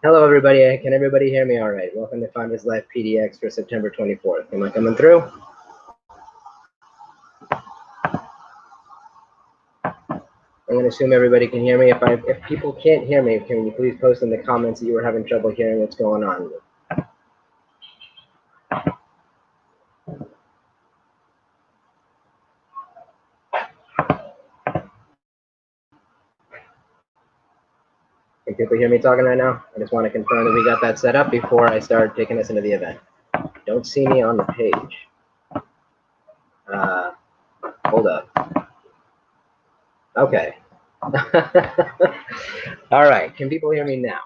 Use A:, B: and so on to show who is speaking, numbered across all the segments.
A: Hello, everybody. Can everybody hear me all right? Welcome to Founders Live PDX for September 24th. Am I coming through? I'm going to assume everybody can hear me. If people can't hear me, can you please post in the comments that you were having trouble hearing what's going on? Can people hear me talking right now? I just want to confirm that we got that set up before I start taking us into the event. Don't see me on the page. Hold up. Okay. All right. Can people hear me now?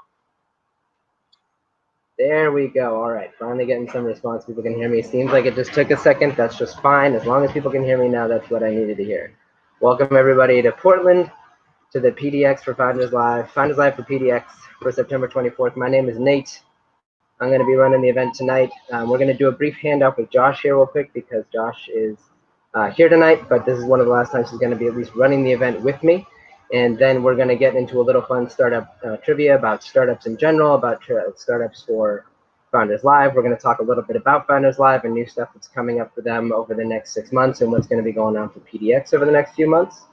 A: There we go. All right. Finally getting some response. People can hear me. Seems like it just took a second. That's just fine. As long as people can hear me now, that's what I needed to hear. Welcome, everybody, to Portland, to the PDX for Founders Live. Founders Live for PDX for September 24th. My name is Nate. I'm going to be running the event tonight. We're going to do a brief handoff with Josh here real quick because Josh is here tonight, but this is one of the last times he's going to be at least running the event with me. And then we're going to get into a little fun startup trivia about startups in general, about startups for Founders Live. We're going to talk a little bit about Founders Live and new stuff that's coming up for them over the next 6 months and what's going to be going on for PDX over the next few months.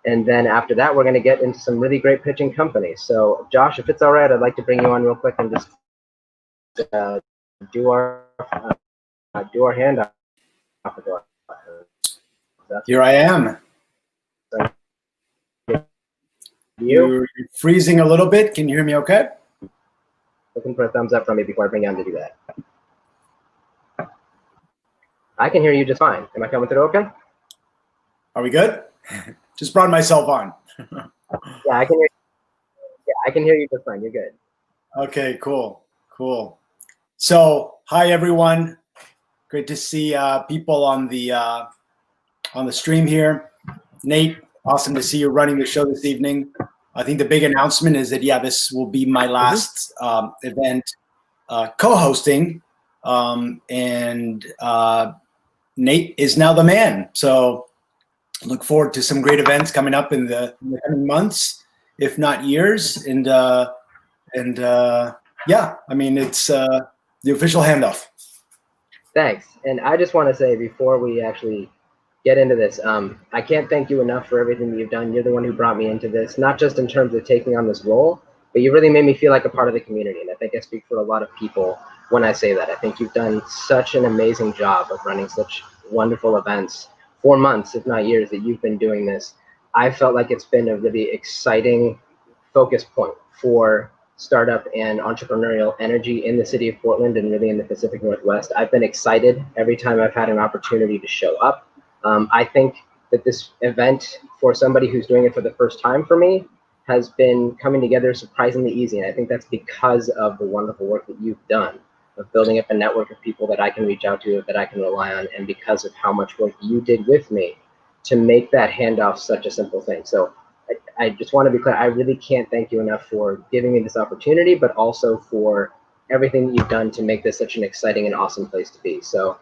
A: And then after that, we're going to get into some really great pitching companies. So Josh, if it's all right, I'd like to bring you on real quick and just do our handoff.
B: Here I am. You're freezing a little bit. Can you hear me okay?
A: Looking for a thumbs up from me before I bring you on to do that. I can hear you just fine. Am I coming through okay?
B: Are we good? Just brought myself on.
A: Yeah, I can hear you. Yeah, I can hear you just fine. You're good.
B: Okay, cool. So, hi everyone. Great to see people on the stream here. Nate, awesome to see you running the show this evening. I think the big announcement is that, yeah, this will be my last event co-hosting, and Nate is now the man. So look forward to some great events coming up in the coming months, if not years. And yeah, I mean, it's the official handoff.
A: Thanks. And I just want to say before we actually get into this, I can't thank you enough for everything that you've done. You're the one who brought me into this, not just in terms of taking on this role, but you really made me feel like a part of the community. And I think I speak for a lot of people when I say that. I think you've done such an amazing job of running such wonderful events. 4 months, if not years, that you've been doing this. I felt like it's been a really exciting focus point for startup and entrepreneurial energy in the city of Portland and really in the Pacific Northwest. I've been excited every time I've had an opportunity to show up. I think that this event, for somebody who's doing it for the first time for me, has been coming together surprisingly easy. And I think that's because of the wonderful work that you've done of building up a network of people that I can reach out to, that I can rely on, and because of how much work you did with me to make that handoff such a simple thing. So I just want to be clear, I really can't thank you enough for giving me this opportunity, but also for everything that you've done to make this such an exciting and awesome place to be. So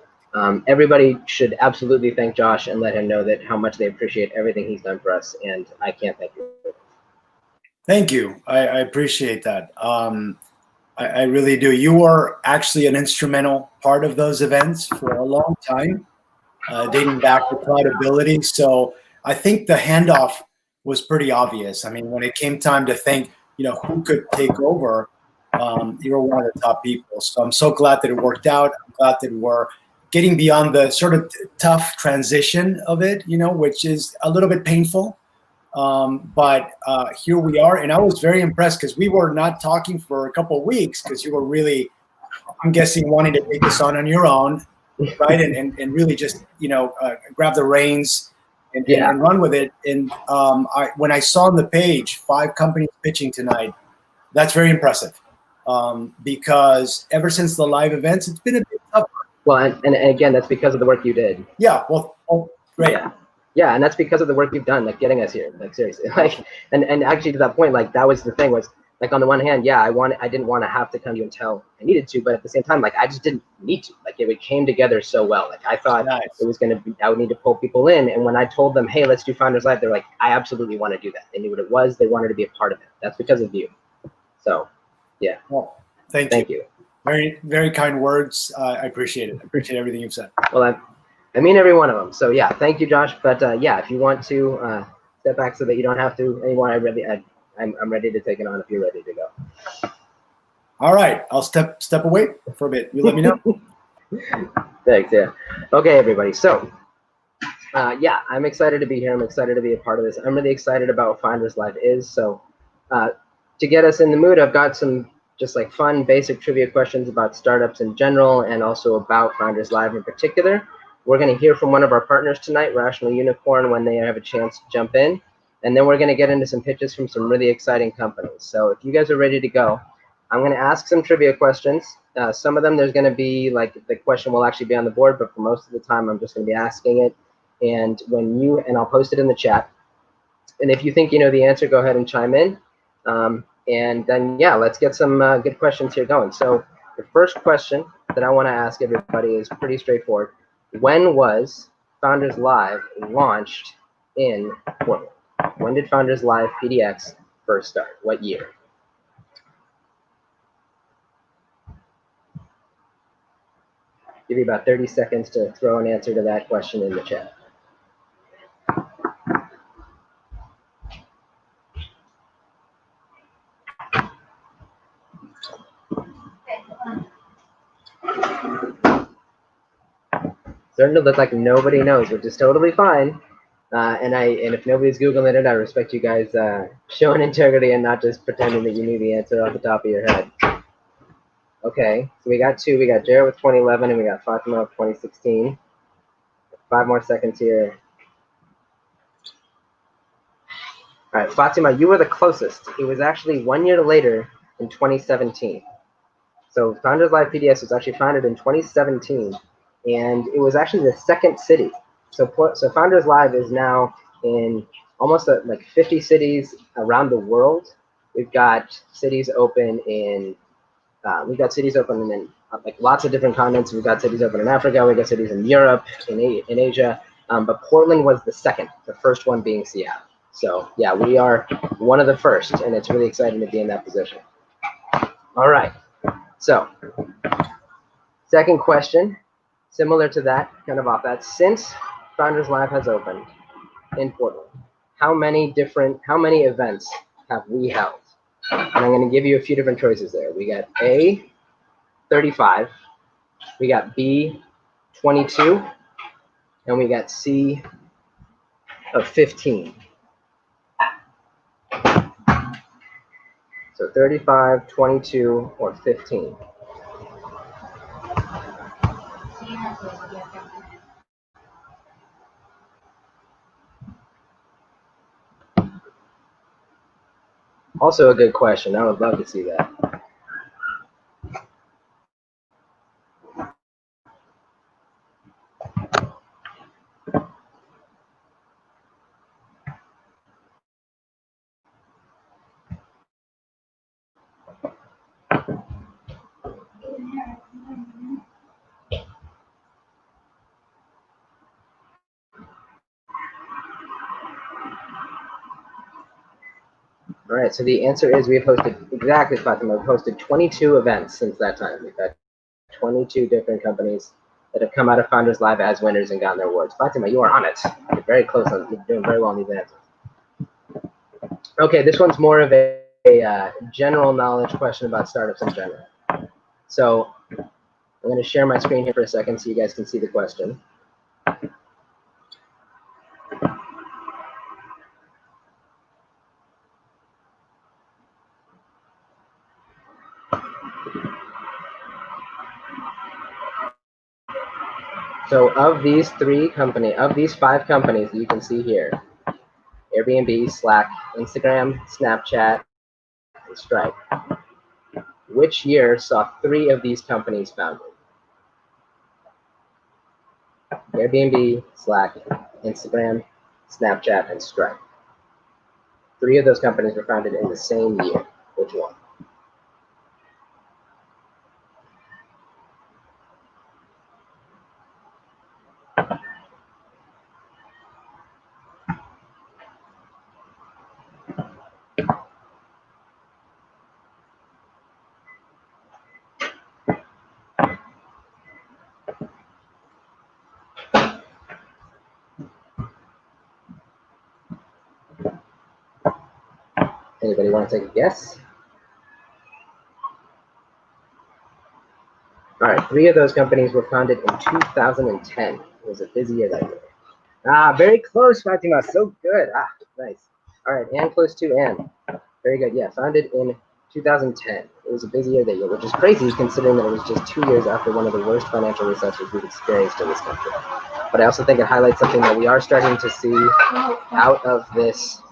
A: everybody should absolutely thank Josh and let him know that how much they appreciate everything he's done for us, and I can't thank you.
B: Thank you. I appreciate that. I really do. You were actually an instrumental part of those events for a long time, dating back to Cloudability. So I think the handoff was pretty obvious. I mean, when it came time to think, who could take over, you were one of the top people. So I'm so glad that it worked out. I'm glad that we're getting beyond the sort of tough transition of it, which is a little bit painful. But here we are. And I was very impressed because we were not talking for a couple of weeks because you were really, I'm guessing, wanting to take this on your own, right? And really just, grab the reins and run with it. And when I saw on the page 5 companies pitching tonight, that's very impressive. Because ever since the live events, it's been a bit tougher.
A: Well, and again, that's because of the work you did.
B: Yeah, well, great.
A: Yeah, and that's because of the work you've done, like getting us here, like seriously. Like, and actually to that point, like that was the thing was, like on the one hand, yeah, I didn't want to have to come to you until I needed to, but at the same time, like I just didn't need to. Like it came together so well. Like I thought it was gonna be, I would need to pull people in, and when I told them, hey, let's do Founders Live, they're like, I absolutely want to do that. They knew what it was. They wanted to be a part of it. That's because of you. So Yeah.
B: Well, thank you.
A: Thank you.
B: Very, very kind words. I appreciate it. I appreciate everything you've said.
A: Well, I mean every one of them. So yeah, thank you, Josh. But yeah, if you want to step back so that you don't have to anymore, I'm ready to take it on if you're ready to go.
B: All right, I'll step away for a bit. You let me know.
A: Thanks. Yeah. Okay, everybody. So yeah, I'm excited to be here. I'm excited to be a part of this. I'm really excited about what Founders Live is. So to get us in the mood, I've got some just like fun, basic trivia questions about startups in general and also about Founders Live in particular. We're going to hear from one of our partners tonight, Rational Unicorn, when they have a chance to jump in. And then we're going to get into some pitches from some really exciting companies. So if you guys are ready to go, I'm going to ask some trivia questions. Some of them, there's going to be like the question will actually be on the board, but for most of the time, I'm just going to be asking it. And I'll post it in the chat. And if you think you know the answer, go ahead and chime in. And then, yeah, let's get some good questions here going. So the first question that I want to ask everybody is pretty straightforward. When was Founders Live launched in Portland? When did Founders Live PDX first start? What year? Give you about 30 seconds to throw an answer to that question in the chat. Starting to look like nobody knows, which is totally fine. And if nobody's Googling it, I respect you guys showing integrity and not just pretending that you knew the answer off the top of your head. Okay, so we got two. We got Jared with 2011 and we got Fatima with 2016. 5 more seconds here. All right, Fatima, you were the closest. It was actually 1 year later in 2017. So Founders Live PDX was actually founded in 2017, and it was actually the second city. So Founders Live is now in almost like 50 cities around the world. We've got cities open in like lots of different continents. We've got cities open in Africa. We've got cities in Europe, in Asia. But Portland was the second, the first one being Seattle. So yeah, we are one of the first, and it's really exciting to be in that position. All right. So, second question, similar to that, kind of off that. Since Founders Live has opened in Portland, how many events have we held? And I'm going to give you a few different choices there. We got A, 35, we got B, 22, and we got C of 15. So 35, 22, or 15. Also a good question. I would love to see that. All right, so the answer is we've hosted, exactly, Fatima, we've hosted 22 events since that time. We've had 22 different companies that have come out of Founders Live as winners and gotten their awards. Fatima, you are on it. You're very close. You're doing very well on these answers. Okay, this one's more of a general knowledge question about startups in general. So I'm going to share my screen here for a second so you guys can see the question. So of these 5 companies that you can see here, Airbnb, Slack, Instagram, Snapchat, and Stripe, which year saw 3 of these companies founded? Airbnb, Slack, Instagram, Snapchat, and Stripe. 3 of those companies were founded in the same year. Which one? Anybody want to take a guess? All right, 3 of those companies were founded in 2010. It was a busy year that year. Ah, very close, Fatima. So good. Ah, nice. All right, and close to Anne. Very good. Yeah, founded in 2010. It was a busy year that year, which is crazy considering that it was just 2 years after one of the worst financial recessions we've experienced in this country. But I also think it highlights something that we are starting to see out of this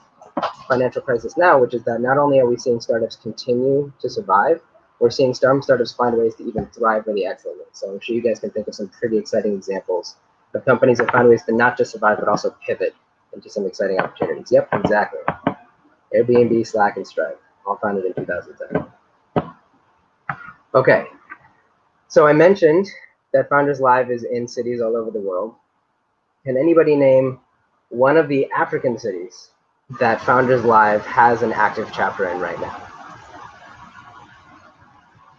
A: financial crisis now, which is that not only are we seeing startups continue to survive, we're seeing some startups find ways to even thrive really excellently. So I'm sure you guys can think of some pretty exciting examples of companies that find ways to not just survive, but also pivot into some exciting opportunities. Yep, exactly. Airbnb, Slack, and Stripe, all founded in 2010. Okay, so I mentioned that Founders Live is in cities all over the world. Can anybody name one of the African cities that Founders Live has an active chapter in right now?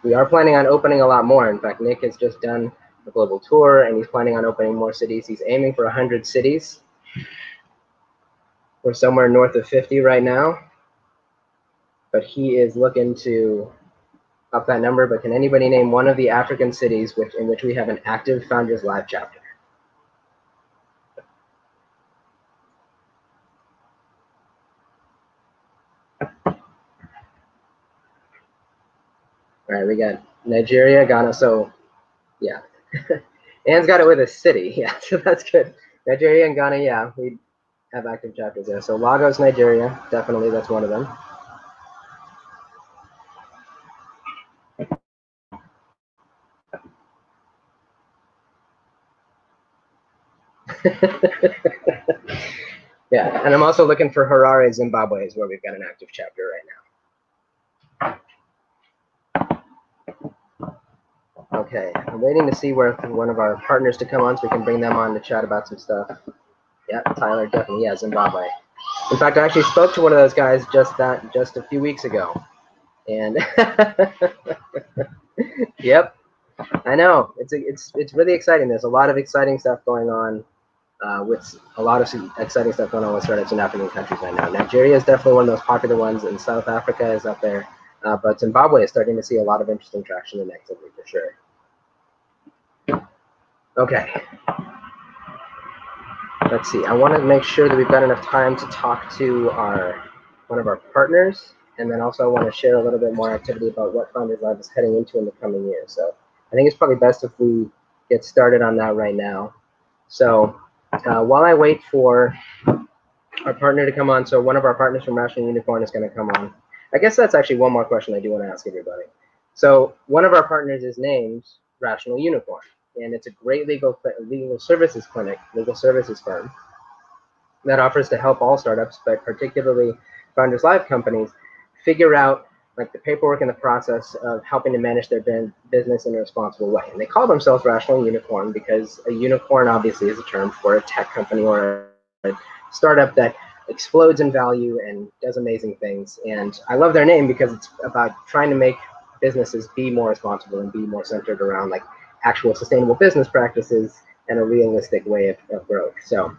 A: We are planning on opening a lot more. In fact, Nick has just done a global tour and he's planning on opening more cities. He's aiming for 100 cities. We're somewhere north of 50 right now, but he is looking to up that number. But can anybody name one of the African cities in which we have an active Founders Live chapter? All right, we got Nigeria, Ghana. So, yeah. Anne's got it with a city. Yeah, so that's good. Nigeria and Ghana, yeah, we have active chapters there. So Lagos, Nigeria, definitely, that's one of them. Yeah, and I'm also looking for Harare, Zimbabwe, is where we've got an active chapter right now. Okay, I'm waiting to see where one of our partners to come on so we can bring them on to chat about some stuff. Yeah, Tyler, definitely, yeah, Zimbabwe. In fact, I actually spoke to one of those guys just a few weeks ago. And yep, I know, it's really exciting. There's a lot of exciting stuff going on. With a lot of exciting stuff going on with startups in African countries right now. Nigeria is definitely one of the most popular ones, and South Africa is up there. But Zimbabwe is starting to see a lot of interesting traction and activity for sure. Okay. Let's see. I want to make sure that we've got enough time to talk to one of our partners, and then also I want to share a little bit more activity about what Founders Live is heading into in the coming year. So I think it's probably best if we get started on that right now. So while I wait for our partner to come on, so one of our partners from Rational Unicorn is going to come on. I guess that's actually one more question I do want to ask everybody. So one of our partners is named Rational Unicorn, and it's a great legal services clinic, legal services firm that offers to help all startups, but particularly Founders Live companies, figure out like the paperwork and the process of helping to manage their business in a responsible way. And they call themselves Rational Unicorn because a unicorn obviously is a term for a tech company or a startup that explodes in value and does amazing things. And I love their name because it's about trying to make businesses be more responsible and be more centered around like actual sustainable business practices and a realistic way of growth. So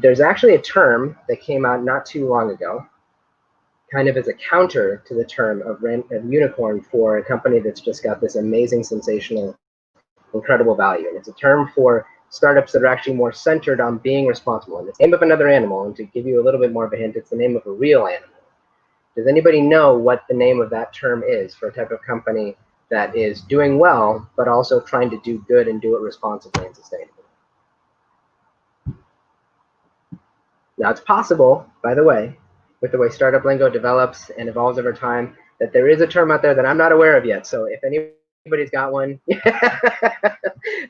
A: there's actually a term that came out not too long ago, kind of as a counter to the term of unicorn for a company that's just got this amazing, sensational, incredible value. And it's a term for startups that are actually more centered on being responsible. And it's the name of another animal. And to give you a little bit more of a hint, it's the name of a real animal. Does anybody know what the name of that term is for a type of company that is doing well, but also trying to do good and do it responsibly and sustainably? Now, it's possible, by the way, with the way startup lingo develops and evolves over time, that there is a term out there that I'm not aware of yet. So if anybody's got one,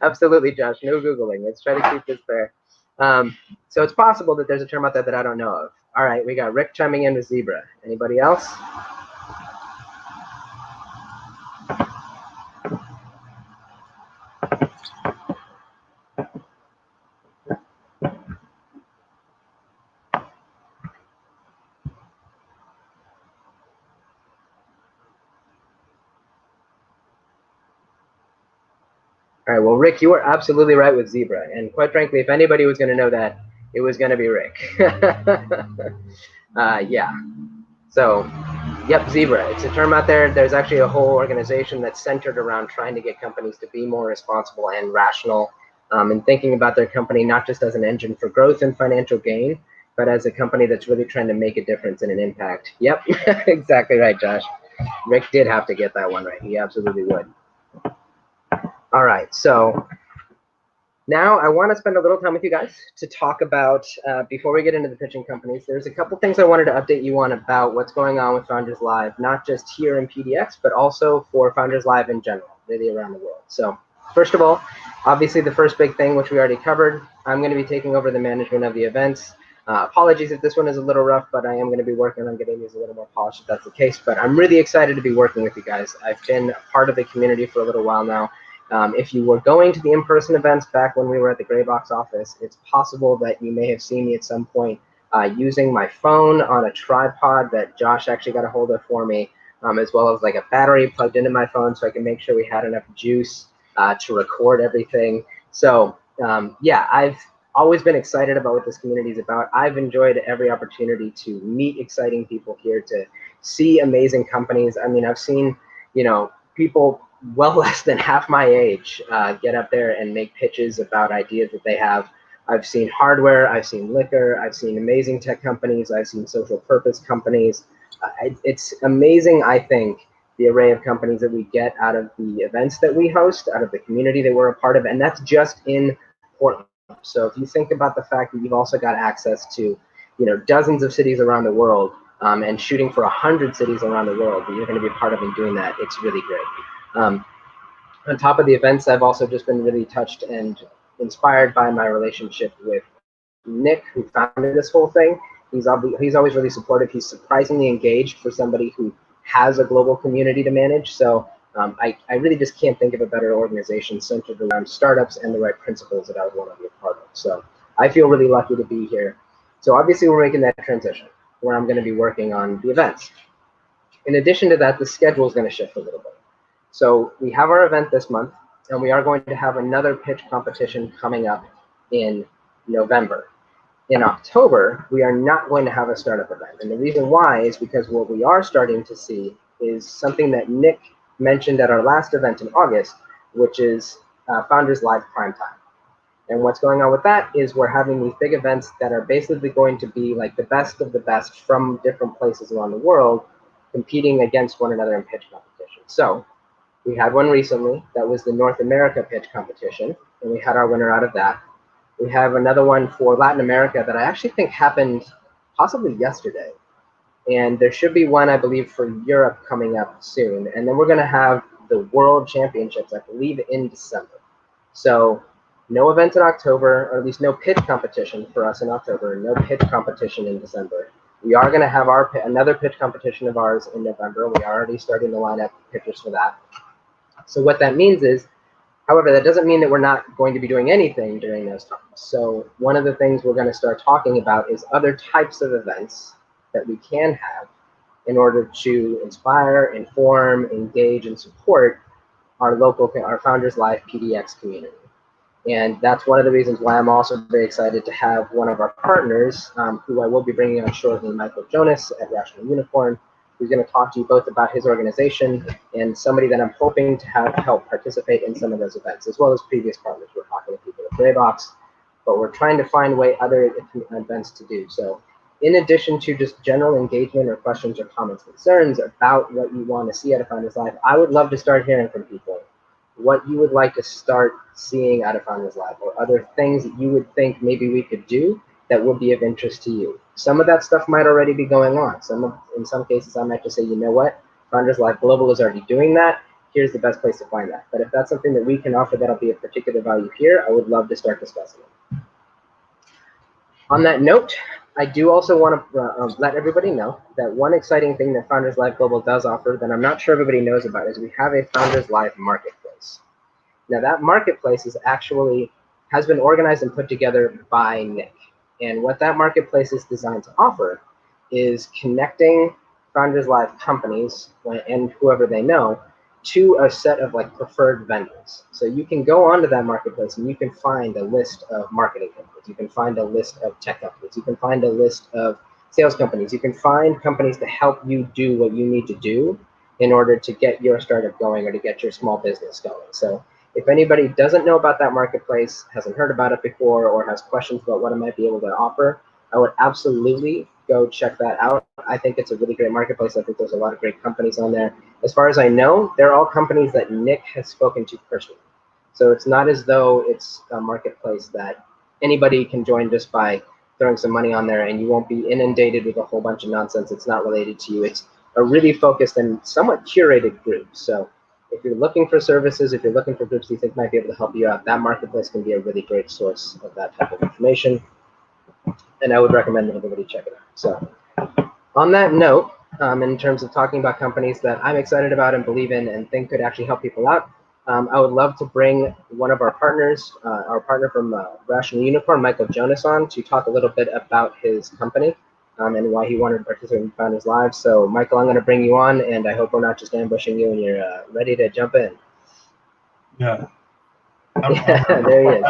A: absolutely, Josh, no Googling. Let's try to keep this fair. So it's possible that there's a term out there that I don't know of. All right, we got Rick chiming in with zebra. Anybody else? All right, well, Rick, you were absolutely right with zebra. And quite frankly, if anybody was going to know that, it was going to be Rick. Yeah. So, yep, Zebra. It's a term out there. There's actually a whole organization that's centered around trying to get companies to be more responsible and rational, and thinking about their company not just as an engine for growth and financial gain, but as a company that's really trying to make a difference and an impact. Yep, exactly right, Josh. Rick did have to get that one right. He absolutely would. All right, so now I want to spend a little time with you guys to talk about, before we get into the pitching companies, there's a couple things I wanted to update you on about what's going on with Founders Live, not just here in PDX, but also for Founders Live in general, really around the world. So first of all, obviously the first big thing, which we already covered, I'm going to be taking over the management of the events. Apologies if this one is a little rough, but I am going to be working on getting these a little more polished if that's the case. But I'm really excited to be working with you guys. I've been part of the community for a little while now. If you were going to the in-person events back when we were at the Gray Box office, it's possible that you may have seen me at some point using my phone on a tripod that Josh actually got a hold of for me, as well as like a battery plugged into my phone so I can make sure we had enough juice to record everything. So yeah, I've always been excited about what this community is about. I've enjoyed every opportunity to meet exciting people here, to see amazing companies. I mean, I've seen, you know, people well less than half my age get up there and make pitches about ideas that they have. I've seen hardware, I've seen liquor, I've seen amazing tech companies, I've seen social purpose companies. It's amazing, I think, the array of companies that we get out of the events that we host, out of the community that we're a part of, and that's just in Portland. So if you think about the fact that you've also got access to, you know, dozens of cities around the world, and shooting for 100 cities around the world that you're going to be part of in doing that, it's really great. On top of the events, I've also just been really touched and inspired by my relationship with Nick, who founded this whole thing. He's always really supportive. He's surprisingly engaged for somebody who has a global community to manage. So I really just can't think of a better organization centered around startups and the right principles that I would want to be a part of. So I feel really lucky to be here. So obviously we're making that transition where I'm going to be working on the events. In addition to that, the schedule is going to shift a little bit. So we have our event this month, and we are going to have another pitch competition coming up in November. In October, we are not going to have a startup event. And the reason why is because what we are starting to see is something that Nick mentioned at our last event in August, which is Founders Live Primetime. And what's going on with that is we're having these big events that are basically going to be like the best of the best from different places around the world competing against one another in pitch competition. So we had one recently that was the North America pitch competition, and we had our winner out of that. We have another one for Latin America that I actually think happened possibly yesterday. And there should be one, I believe, for Europe coming up soon. And then we're going to have the World Championships, I believe, in December. So no event in October, or at least no pitch competition for us in October, no pitch competition in December. We are going to have another pitch competition of ours in November. We are already starting to line up pitchers for that. So what that means is, however, that doesn't mean that we're not going to be doing anything during those times. So one of the things we're going to start talking about is other types of events that we can have in order to inspire, inform, engage, and support our Founders Live PDX community. And that's one of the reasons why I'm also very excited to have one of our partners, who I will be bringing on shortly, Michael Jonas at Rational Unicorn, who's going to talk to you both about his organization and somebody that I'm hoping to have help participate in some of those events, as well as previous partners. We're talking to people at Graybox, but we're trying to find other events to do. So in addition to just general engagement or questions or comments, concerns about what you want to see out of Founders Live, I would love to start hearing from people what you would like to start seeing out of Founders Live, or other things that you would think maybe we could do that would be of interest to you. Some of that stuff might already be going on. In some cases, I might just say, you know what, Founders Live Global is already doing that. Here's the best place to find that. But if that's something that we can offer that'll be of particular value here, I would love to start discussing it. On that note, I do also want to let everybody know that one exciting thing that Founders Live Global does offer that I'm not sure everybody knows about is we have a Founders Live Marketplace. Now that marketplace has been organized and put together by Nick. And what that marketplace is designed to offer is connecting Founders Live companies and whoever they know to a set of like preferred vendors. So you can go onto that marketplace and you can find a list of marketing companies. You can find a list of tech companies. You can find a list of sales companies. You can find companies to help you do what you need to do in order to get your startup going or to get your small business going. So if anybody doesn't know about that marketplace, hasn't heard about it before, or has questions about what it might be able to offer, I would absolutely go check that out. I think it's a really great marketplace. I think there's a lot of great companies on there. As far as I know, they're all companies that Nick has spoken to personally. So it's not as though it's a marketplace that anybody can join just by throwing some money on there, and you won't be inundated with a whole bunch of nonsense. It's not related to you. It's a really focused and somewhat curated group. So if you're looking for services, if you're looking for groups you think might be able to help you out, that marketplace can be a really great source of that type of information. And I would recommend that everybody check it out. So on that note, in terms of talking about companies that I'm excited about and believe in and think could actually help people out, I would love to bring one of our partners, our partner from Rational Unicorn, Michael Jonas, on to talk a little bit about his company and why he wanted to participate in Founders Live. So Michael, I'm going to bring you on, and I hope we're not just ambushing you and you're ready to jump in.
C: Yeah.
A: There he is.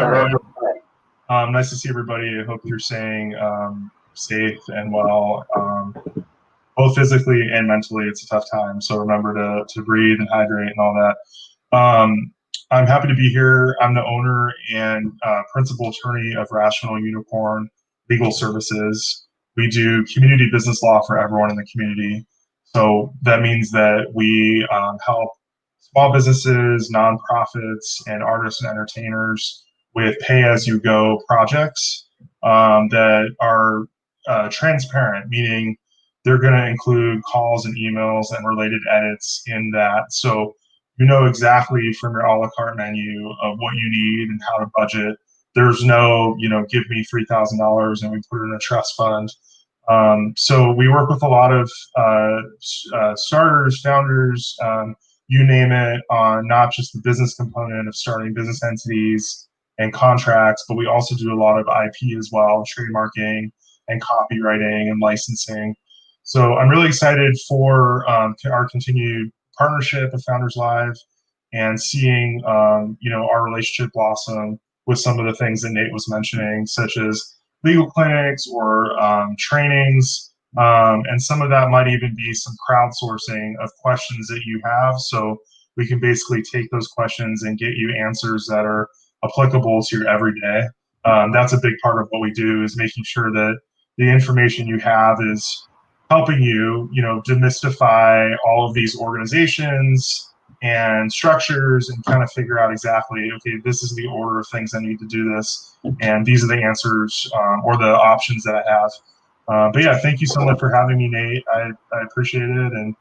C: Nice to see everybody. I hope you're staying safe and well, both physically and mentally. It's a tough time, so remember to breathe and hydrate and all that. I'm happy to be here. I'm the owner and principal attorney of Rational Unicorn Legal Services. We do community business law for everyone in the community. So that means that we help small businesses, nonprofits, and artists and entertainers with pay-as-you-go projects that are transparent, meaning they're going to include calls and emails and related edits in that. So you know exactly from your a la carte menu of what you need and how to budget. There's no, give me $3,000 and we put it in a trust fund. So we work with a lot of starters, founders, you name it, on not just the business component of starting business entities and contracts, but we also do a lot of IP as well, trademarking and copywriting and licensing. So I'm really excited for our continued partnership with Founders Live and seeing our relationship blossom with some of the things that Nate was mentioning, such as legal clinics or trainings, and some of that might even be some crowdsourcing of questions that you have. So we can basically take those questions and get you answers that are applicable to your everyday. That's a big part of what we do, is making sure that the information you have is helping you, demystify all of these organizations and structures and kind of figure out exactly, okay, this is the order of things I need to do this, and these are the answers or the options that I have. But yeah, thank you so much for having me, Nate. I appreciate it, and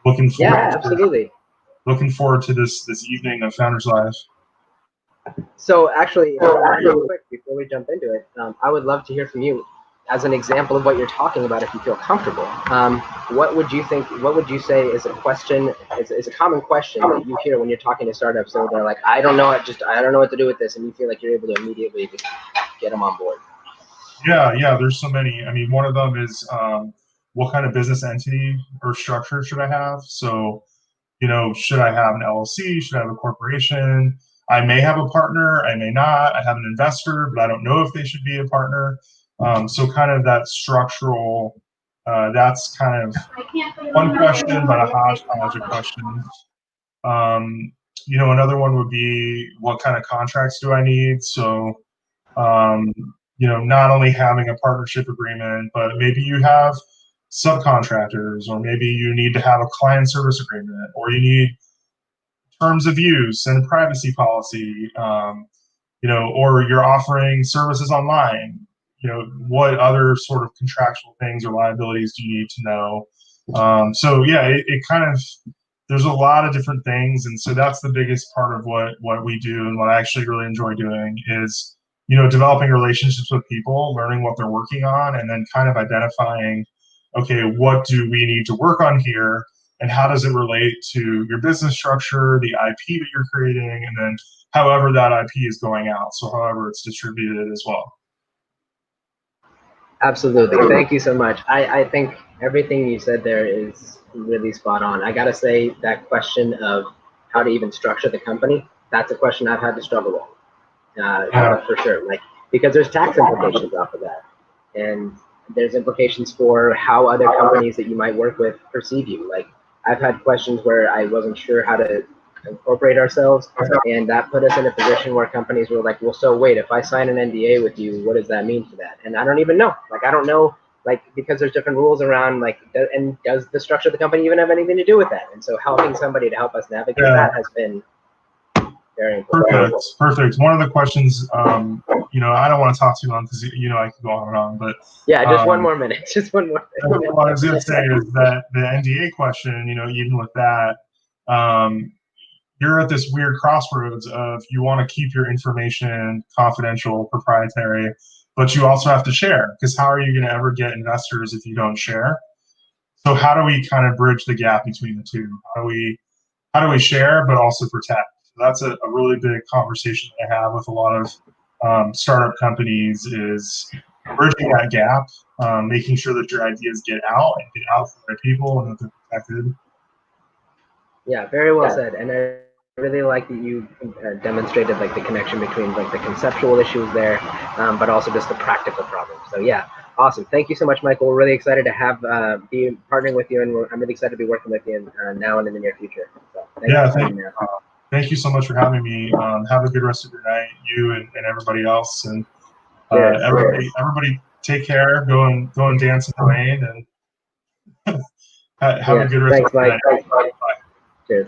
C: looking forward.
A: Yeah, absolutely.
C: Looking forward to this evening of Founders Live.
A: So actually, real quick before we jump into it, I would love to hear from you as an example of what you're talking about, if you feel comfortable. What would you say is a question, is a common question that you hear when you're talking to startups, so they're like, I don't know what to do with this, and you feel like you're able to immediately just get them on board?
C: Yeah, there's so many. I mean, one of them is what kind of business entity or structure should I have? So, should I have an LLC? Should I have a corporation? I may have a partner, I may not. I have an investor, but I don't know if they should be a partner. So kind of that structural, that's kind of one question, but a hodgepodge of questions. Another one would be, what kind of contracts do I need? So, not only having a partnership agreement, but maybe you have subcontractors, or maybe you need to have a client service agreement, or you need terms of use and privacy policy, or you're offering services online. What other sort of contractual things or liabilities do you need to know? So yeah, it kind of, there's a lot of different things. And so that's the biggest part of what we do, and what I actually really enjoy doing is, developing relationships with people, learning what they're working on, and then kind of identifying, okay, what do we need to work on here? And how does it relate to your business structure, the IP that you're creating, and then however that IP is going out, so however it's distributed as well.
A: Absolutely. Thank you so much. I think everything you said there is really spot on. I got to say, that question of how to even structure the company, that's a question I've had to struggle with, for sure. Like, because there's tax implications off of that. And there's implications for how other companies that you might work with perceive you. Like, I've had questions where I wasn't sure how to incorporate ourselves, and that put us in a position where companies were like, well, so wait, if I sign an NDA with you, what does that mean for that? And I don't even know. Like, I don't know, like, because there's different rules around, like, and does the structure of the company even have anything to do with that? And so helping somebody to help us navigate that has been very important.
C: Perfect. One of the questions, you know, I don't want to talk too long because, you know, I could go on and on, but
A: yeah, just one more minute. Just one more minute.
C: What I was going to say is that the NDA question, you know, even with that, you're at this weird crossroads of you want to keep your information confidential, proprietary, but you also have to share, because how are you going to ever get investors if you don't share? So how do we kind of bridge the gap between the two? How do we share but also protect? So that's a really big conversation that I have with a lot of startup companies, is bridging that gap, making sure that your ideas get out and get out to the right people and that they're protected.
A: Yeah, very well said. And I really like that you demonstrated like the connection between like the conceptual issues there, but also just the practical problems. So yeah, awesome. Thank you so much, Michael. We're really excited to have be partnering with you, and I'm really excited to be working with you now and in the near future. So
C: thank you so much for having me. Have a good rest of your night, you and everybody else, and everybody take care. Go and dance in the rain, and have a good rest of your night.
A: Bye. Cheers.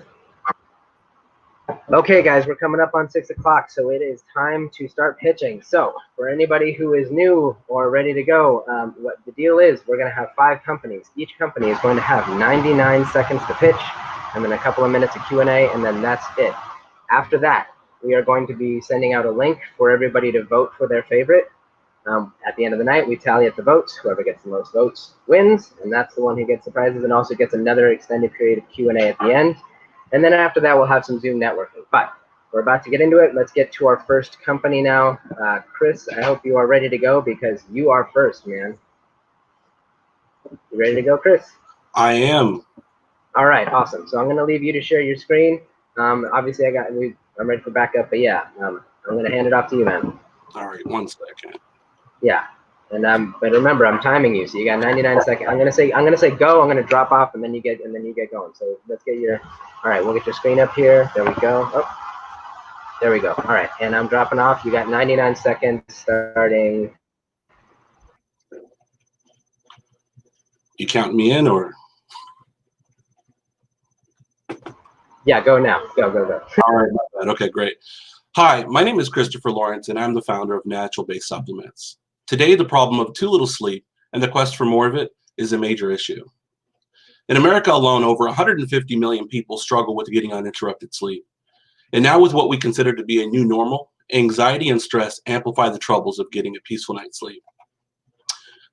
A: Okay, guys, we're coming up on 6 o'clock, so it is time to start pitching. So for anybody who is new or ready to go, what the deal is, we're going to have 5 companies. Each company is going to have 99 seconds to pitch, and then a couple of minutes of Q&A, and then that's it. After that, we are going to be sending out a link for everybody to vote for their favorite. At the end of the night, we tally up the votes. Whoever gets the most votes wins, and that's the one who gets the prizes, and also gets another extended period of Q&A at the end. And then after that, we'll have some Zoom networking. But we're about to get into it. Let's get to our first company now. Chris, I hope you are ready to go, because you are first, man. You ready to go, Chris?
D: I am.
A: All right, awesome. So I'm going to leave you to share your screen. Obviously, I'm ready for backup, but yeah, I'm going to hand it off to you, man.
D: All right, 1 second.
A: Yeah, and but remember, I'm timing you, so you got 99 seconds. I'm gonna say go. I'm gonna drop off, and then you get going. So let's get your. All right, we'll get your screen up here. There we go. Oh, there we go. All right, and I'm dropping off. You got 99 seconds starting.
D: You counting me in, or?
A: Yeah, go now. Go.
D: All right, my bad. Okay, great. Hi, my name is Christopher Lawrence, and I'm the founder of Natural-Based Supplements. Today, the problem of too little sleep and the quest for more of it is a major issue. In America alone, over 150 million people struggle with getting uninterrupted sleep. And now, with what we consider to be a new normal, anxiety and stress amplify the troubles of getting a peaceful night's sleep.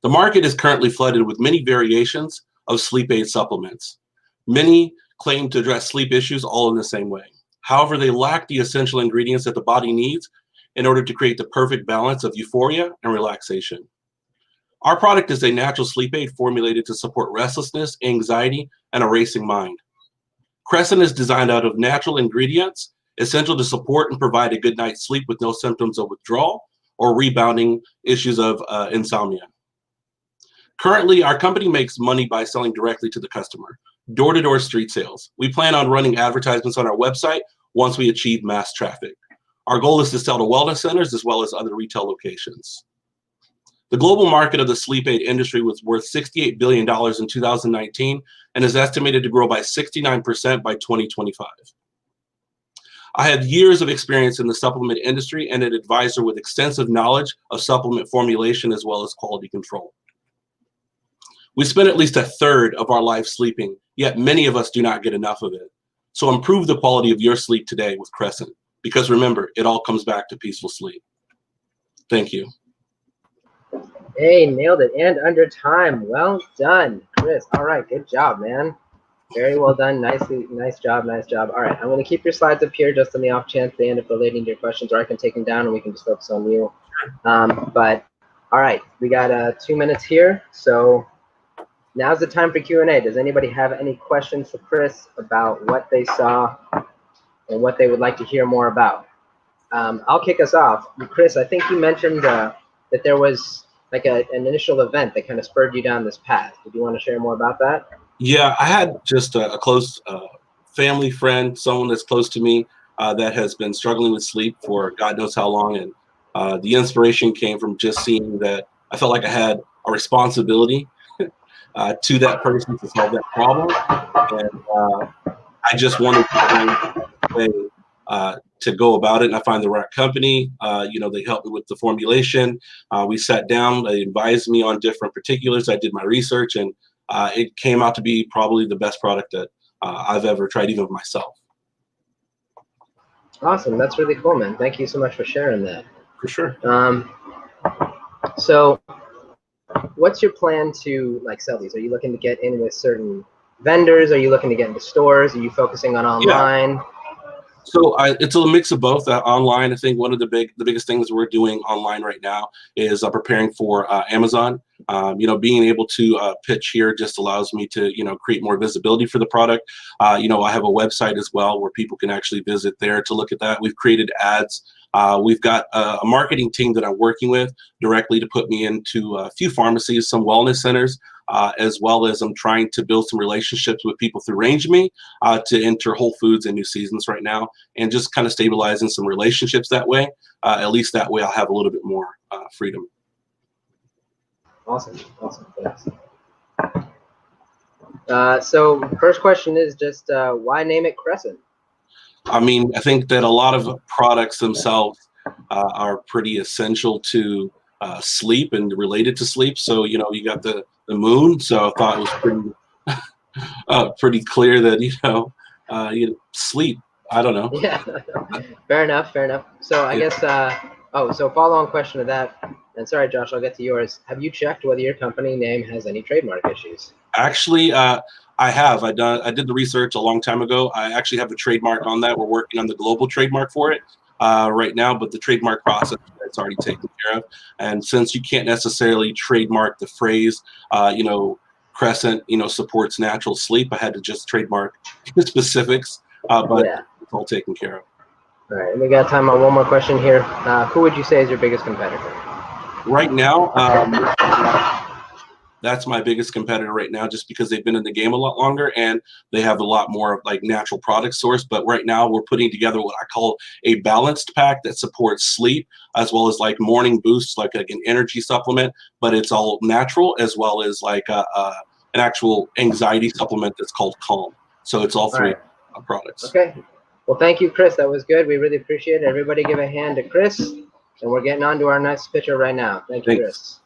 D: The market is currently flooded with many variations of sleep aid supplements. Many claim to address sleep issues all in the same way. However, they lack the essential ingredients that the body needs in order to create the perfect balance of euphoria and relaxation. Our product is a natural sleep aid formulated to support restlessness, anxiety, and a racing mind. Crescent is designed out of natural ingredients, essential to support and provide a good night's sleep with no symptoms of withdrawal or rebounding issues of insomnia. Currently, our company makes money by selling directly to the customer, door-to-door street sales. We plan on running advertisements on our website once we achieve mass traffic. Our goal is to sell to wellness centers as well as other retail locations. The global market of the sleep aid industry was worth $68 billion in 2019 and is estimated to grow by 69% by 2025. I have years of experience in the supplement industry and an advisor with extensive knowledge of supplement formulation as well as quality control. We spend at least a third of our life sleeping, yet many of us do not get enough of it. So improve the quality of your sleep today with Crescent, because remember, it all comes back to peaceful sleep. Thank you.
A: Hey, nailed it, and under time. Well done, Chris. All right, good job, man. Very well done. Nice job. All right, I'm going to keep your slides up here just on the off chance they end up relating to your questions, or I can take them down and we can just focus on you. But all right, we got 2 minutes here, so now's the time for Q&A. Does anybody have any questions for Chris about what they saw and what they would like to hear more about? I'll kick us off. Chris, I think you mentioned that there was like an initial event that kind of spurred you down this path. Did you want to share more about that?
D: Yeah, I had just a close family friend, someone that's close to me that has been struggling with sleep for God knows how long. And the inspiration came from just seeing that I felt like I had a responsibility to that person to solve that problem. And I just wanted to find a way to go about it. And I find the right company. They helped me with the formulation. We sat down, they advised me on different particulars. I did my research, and it came out to be probably the best product that I've ever tried, even myself.
A: Awesome. That's really cool, man. Thank you so much for sharing that.
D: For sure.
A: So what's your plan to like sell these? Are you looking to get in with certain vendors? Are you looking to get into stores? Are you focusing on online?
D: Yeah. So it's a mix of both. Online, I think one of the biggest things we're doing online right now is preparing for Amazon. Being able to pitch here just allows me to create more visibility for the product. I have a website as well where people can actually visit there to look at that. We've created ads. We've got a marketing team that I'm working with directly to put me into a few pharmacies, some wellness centers, as well as I'm trying to build some relationships with people through RangeMe to enter Whole Foods and New Seasons right now, and just kind of stabilizing some relationships that way. At least that way I'll have a little bit more freedom.
A: Awesome. Thanks. So first question is just why name it Crescent?
D: I mean, I think that a lot of products themselves are pretty essential to sleep and related to sleep. So, you got the moon. So I thought it was pretty clear that, sleep. I don't know.
A: Yeah, fair enough. So I guess, so follow-on question to that, and sorry, Josh, I'll get to yours. Have you checked whether your company name has any trademark issues?
D: Actually, I have. I did the research a long time ago. I actually have a trademark on that. We're working on the global trademark for it right now, but the trademark process it's already taken care of. And since you can't necessarily trademark the phrase, Crescent, supports natural sleep, I had to just trademark the specifics. But
A: yeah,
D: it's all taken care of.
A: All right, we got time on one more question here. Who would you say is your biggest competitor?
D: Right now, that's my biggest competitor right now, just because they've been in the game a lot longer and they have a lot more of like natural product source. But right now we're putting together what I call a balanced pack that supports sleep as well as like morning boosts, like an energy supplement, but it's all natural, as well as like an actual anxiety supplement that's called Calm. So it's all three products.
A: Okay. Well, thank you, Chris. That was good. We really appreciate it. Everybody give a hand to Chris. And we're getting on to our next pitcher right now. Thank you, Chris.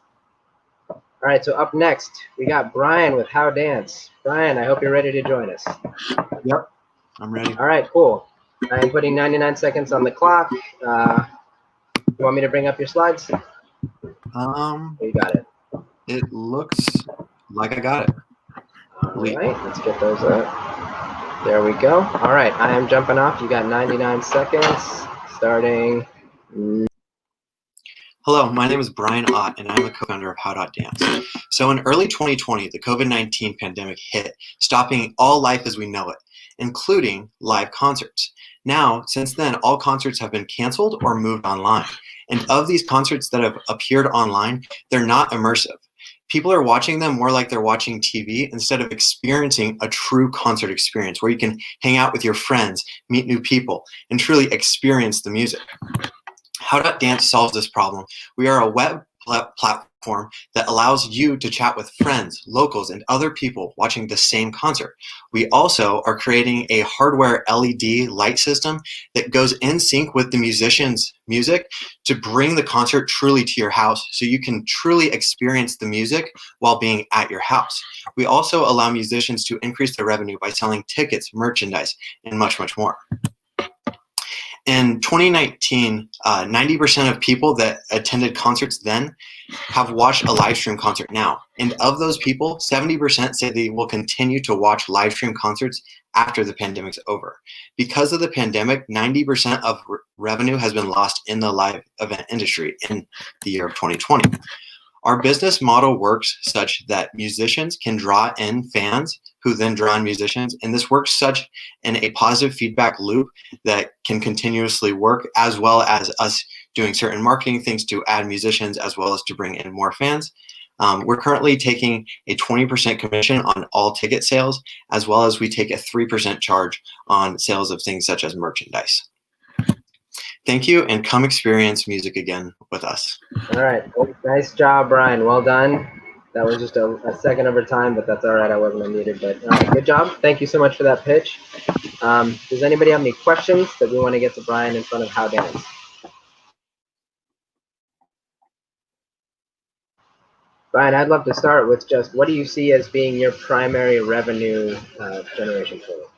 A: All right, so up next, we got Brian with How Dance. Brian, I hope you're ready to join us.
E: Yep, I'm ready.
A: All right, cool. I am putting 99 seconds on the clock. You want me to bring up your slides? You got it.
E: It looks like I got it.
A: All right, let's get those up. There we go. All right, I am jumping off. You got 99 seconds starting.
E: Hello, my name is Brian Ott, and I'm the co-founder of How.Dance. So in early 2020, the COVID-19 pandemic hit, stopping all life as we know it, including live concerts. Now, since then, all concerts have been canceled or moved online. And of these concerts that have appeared online, they're not immersive. People are watching them more like they're watching TV instead of experiencing a true concert experience where you can hang out with your friends, meet new people, and truly experience the music. How.Dance solves this problem. We are a web platform that allows you to chat with friends, locals, and other people watching the same concert. We also are creating a hardware LED light system that goes in sync with the musician's music to bring the concert truly to your house so you can truly experience the music while being at your house. We also allow musicians to increase their revenue by selling tickets, merchandise, and much, much more. In 2019, 90% of people that attended concerts then have watched a live stream concert now. And of those people, 70% say they will continue to watch live stream concerts after the pandemic's over. Because of the pandemic, 90% of revenue has been lost in the live event industry in the year of 2020. Our business model works such that musicians can draw in fans who then draw in musicians. And this works such in a positive feedback loop that can continuously work, as well as us doing certain marketing things to add musicians, as well as to bring in more fans. We're currently taking a 20% commission on all ticket sales, as well as we take a 3% charge on sales of things such as merchandise. Thank you, and come experience music again with us.
A: All right. Well, nice job, Brian. Well done. That was just a second over time, but that's all right. I wasn't unmuted, but good job. Thank you so much for that pitch. Does anybody have any questions that we want to get to Brian in front of How Dance? Brian, I'd love to start with just what do you see as being your primary revenue generation tool?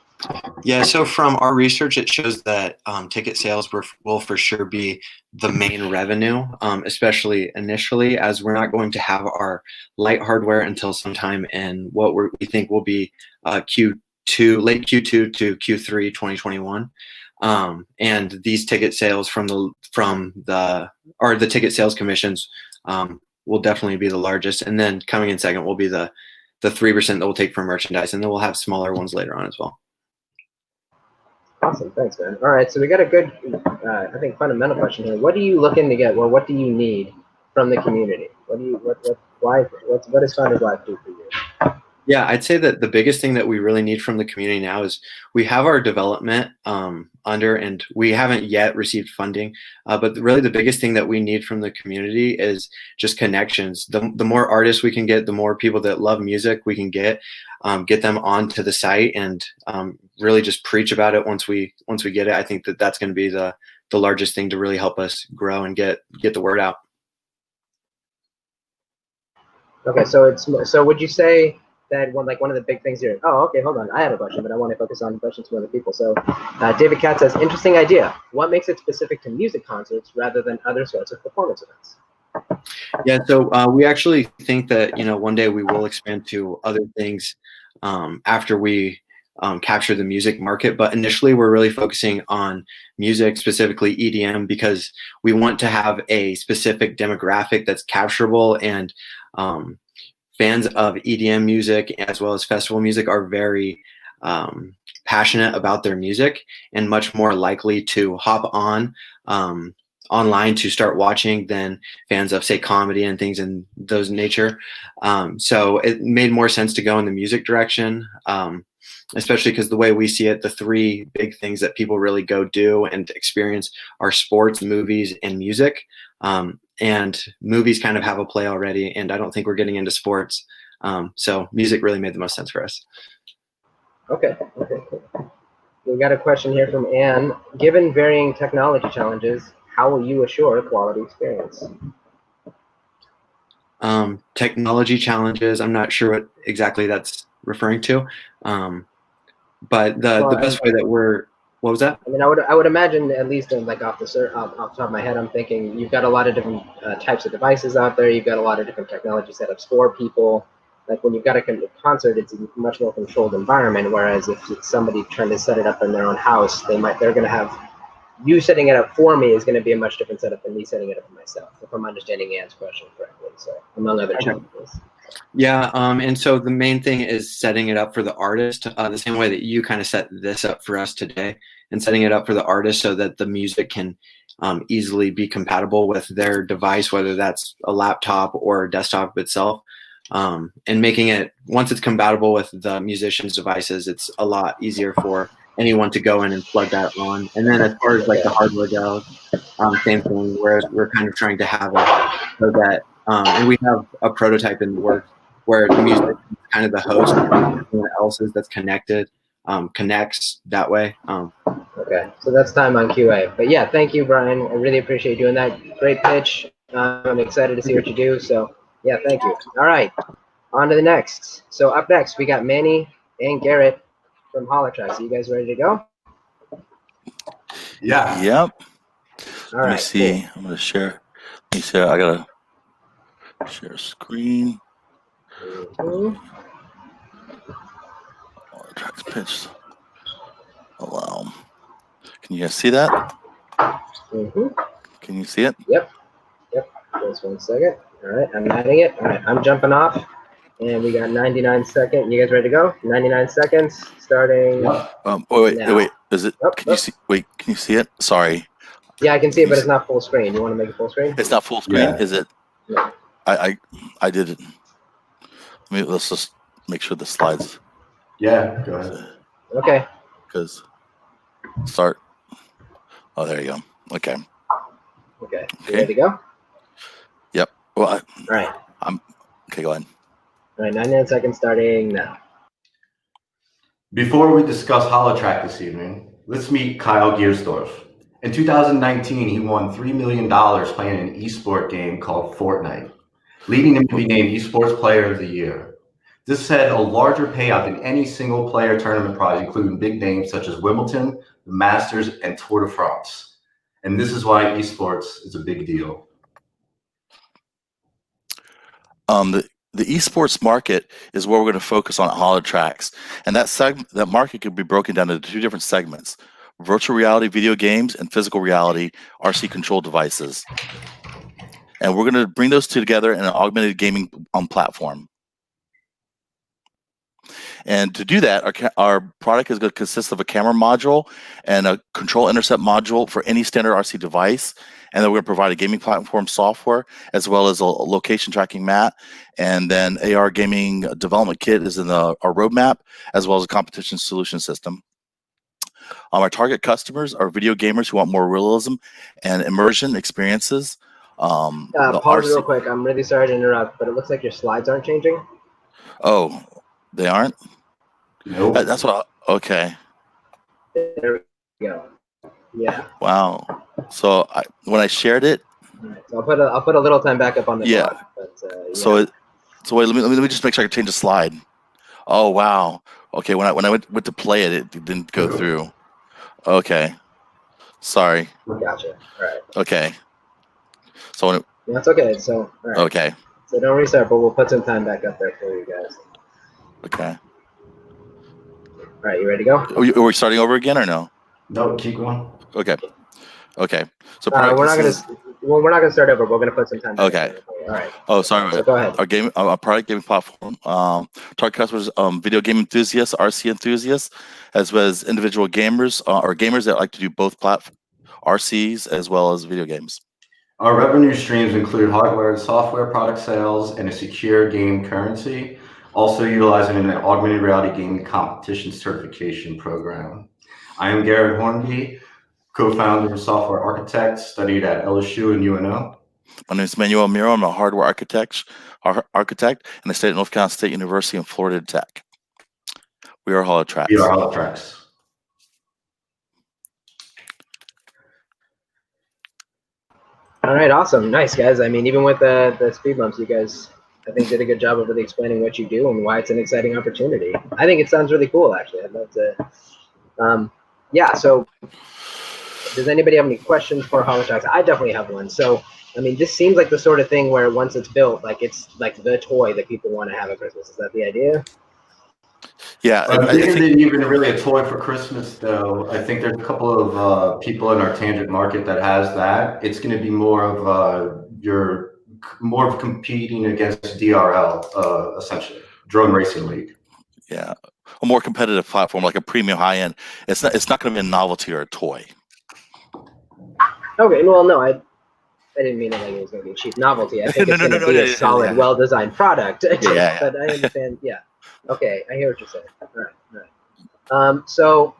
E: Yeah, so from our research, it shows that ticket sales will for sure be the main revenue, especially initially, as we're not going to have our light hardware until sometime in what we think will be late Q2 to Q3 2021. And these ticket sales the ticket sales commissions will definitely be the largest, and then coming in second will be the 3% that we'll take from merchandise, and then we'll have smaller ones later on as well.
A: Awesome, thanks, man. All right, so we got a good, I think, fundamental question here. What are you looking to get, or what do you need from the community? What does Founders Life do for you?
E: Yeah, I'd say that the biggest thing that we really need from the community now is we have our development under, and we haven't yet received funding. But really the biggest thing that we need from the community is just connections. The more artists we can get, the more people that love music we can get them onto the site, and really just preach about it once we get it. I think that that's going to be the largest thing to really help us grow and get the word out. Okay,
A: so would you say that one of the big things here? Oh, okay, hold on. I have a question, but I want to focus on questions from other people. So David Katz says, interesting idea. What makes it specific to music concerts rather than other sorts of performance events?
E: Yeah, so we actually think that one day we will expand to other things after we capture the music market. But initially, we're really focusing on music, specifically EDM, because we want to have a specific demographic that's capturable, and fans of EDM music as well as festival music are very passionate about their music and much more likely to hop on online to start watching than fans of, say, comedy and things in those nature. So it made more sense to go in the music direction, especially because the way we see it, the three big things that people really go do and experience are sports, movies, and music. And movies kind of have a play already, and I don't think we're getting into sports. So music really made the most sense for us.
A: Okay. We got a question here from Anne. Given varying technology challenges, how will you assure a quality experience?
E: Technology challenges, I'm not sure what exactly that's referring to. But the best way that what was that?
A: I mean, I would imagine, at least off the top of my head, I'm thinking you've got a lot of different types of devices out there. You've got a lot of different technology setups for people. Like when you've got a concert, it's a much more controlled environment. Whereas if it's somebody trying to set it up in their own house, they're going to have you setting it up for me is going to be a much different setup than me setting it up for myself. If I'm understanding Anne's question correctly, so among other challenges.
E: Yeah, and so the main thing is setting it up for the artist, the same way that you kind of set this up for us today, and setting it up for the artist so that the music can easily be compatible with their device, whether that's a laptop or a desktop itself, and making it, once it's compatible with the musician's devices, it's a lot easier for anyone to go in and plug that on. And then as far as like the hardware goes, same thing, whereas we're kind of trying to have it so that and we have a prototype in the works where the music is kind of the host, and everyone else's that's connected connects that way.
A: Okay, so that's time on QA. But yeah, thank you, Brian. I really appreciate you doing that. Great pitch. I'm excited to see what you do. So yeah, thank you. All right, on to the next. So up next, we got Manny and Garrett from Holotrack. So you guys ready to go?
F: Yeah.
G: Yep.
A: All
G: Let
A: right,
G: me see.
A: cool.
G: I'm gonna share. Let me share. I gotta share screen.
A: Mhm.
G: Oh, the track's pitched. Allow. Can you guys see that?
A: Mhm.
G: Can you see it?
A: Yep. Just 1 second. All right, I'm adding it. All right, I'm jumping off. And we got 99 seconds. You guys ready to go? 99 seconds starting.
G: Wait. Is it?
A: Oh,
G: Can you see? Wait, can you see it? Sorry.
A: Yeah, I can see it, but it's not full screen. You want to make it full screen?
G: It's not full screen,
B: Yeah.
G: is it?
A: No.
G: I did it. Let's just make sure the slides.
B: Yeah, go ahead.
A: Okay.
G: Because start. Oh, there you go. Okay.
A: Okay. You ready to go?
G: Yep. Well,
A: All right.
G: okay. Go ahead.
A: All right, 99 seconds starting now.
F: Before we discuss HoloTrack this evening, let's meet Kyle Giersdorf. In 2019, he won $3 million playing an esport game called Fortnite, leading him to be named Esports Player of the Year. This had a larger payout than any single player tournament prize, including big names such as Wimbledon, the Masters, and Tour de France. And this is why esports is a big deal.
G: The esports market is where we're going to focus on HoloTracks, and that market could be broken down into two different segments: virtual reality video games and physical reality RC control devices. And we're going to bring those two together in an augmented gaming platform. And to do that, our product is going to consist of a camera module and a control intercept module for any standard RC device. And then we're going to provide a gaming platform software as well as a location tracking mat. And then AR gaming development kit is in our roadmap, as well as a competition solution system. Our target customers are video gamers who want more realism and immersion experiences.
A: Pause real quick. I'm really sorry to interrupt, but it looks like your slides aren't changing.
G: Oh, they aren't?
F: Nope.
G: That's what. Okay.
A: There we go. Yeah.
G: Wow. So when I shared it.
A: All right, so I'll put a little time back up on the
G: Yeah.
A: clock, but, yeah.
G: So wait. Let me just make sure I can change the slide. Oh wow. Okay. When I went to play it, it didn't go through. Okay. Sorry.
A: Gotcha. All right.
G: Okay. So
A: That's okay. So all right.
G: Okay.
A: So don't restart, but we'll put some time back up there for you guys.
G: Okay.
A: All right, you ready to go?
G: Are we starting over again or no?
F: No, keep going.
G: Okay. So
A: we're not gonna start over. We're gonna put some time.
G: Okay.
A: All right.
G: Oh, sorry.
A: So go ahead.
G: Our product gaming platform. Target customers, video game enthusiasts, RC enthusiasts, as well as individual gamers or gamers that like to do both RCs as well as video games.
F: Our revenue streams include hardware and software product sales and a secure game currency, also utilizing an augmented reality gaming competition certification program. I am Garrett Hornby, co-founder and software architect, studied at LSU and UNO.
G: My name is Manuel Miro. I'm a hardware architect, and I studied at North Carolina State University and Florida Tech. We are HoloTracks.
F: We are HoloTracks.
A: All right, awesome, nice guys. I mean, even with the speed bumps, you guys, I think, did a good job of really explaining what you do and why it's an exciting opportunity. I think it sounds really cool, actually. I'd love to. Yeah. So, does anybody have any questions for HoloTracks? I definitely have one. So, I mean, this seems like the sort of thing where once it's built, like it's like the toy that people want to have at Christmas. Is that the idea?
G: Yeah,
F: I think it isn't even really a toy for Christmas, though. I think there's a couple of people in our tangent market that has that. It's going to be more of more of competing against DRL, essentially, Drone Racing League.
G: Yeah, a more competitive platform, like a premium high end. It's not going to be a novelty or a toy.
A: Okay, well, no, I didn't mean it like it was going to be a cheap novelty. I think it's going to be a solid, well-designed product.
G: Yeah.
A: But I understand. Yeah. Okay, I hear what you're saying. All right. So,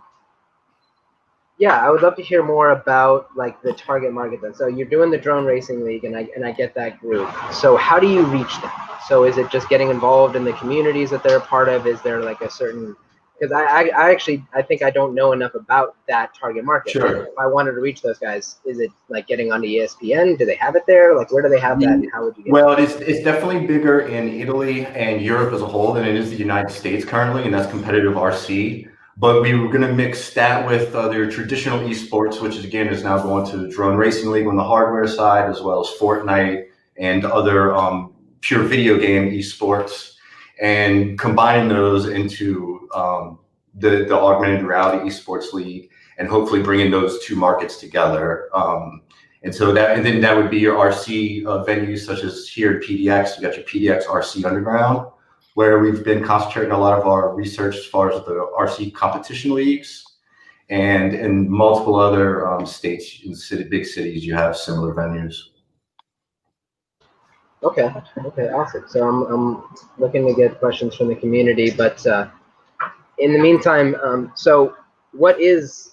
A: yeah, I would love to hear more about like the target market then. So you're doing the Drone Racing League, and I get that group. So how do you reach them? So is it just getting involved in the communities that they're a part of? Is there like a certain? Because I think I don't know enough about that target market.
F: Sure.
A: If I wanted to reach those guys, is it like getting onto ESPN? Do they have it there? Like, where do they have that? And how would you get
F: Well, it's definitely bigger in Italy and Europe as a whole than it is the United States currently, and that's competitive RC. But we were going to mix that with their traditional esports, which is now going to the Drone Racing League on the hardware side, as well as Fortnite and other pure video game esports, and combining those into the augmented reality esports league, and hopefully bringing those two markets together. And so then that would be your RC venues, such as here at PDX. You got your PDX RC Underground, where we've been concentrating a lot of our research as far as the RC competition leagues. And in multiple other states, in big cities, you have similar venues.
A: Okay, awesome. So I'm looking to get questions from the community, but in the meantime, so what is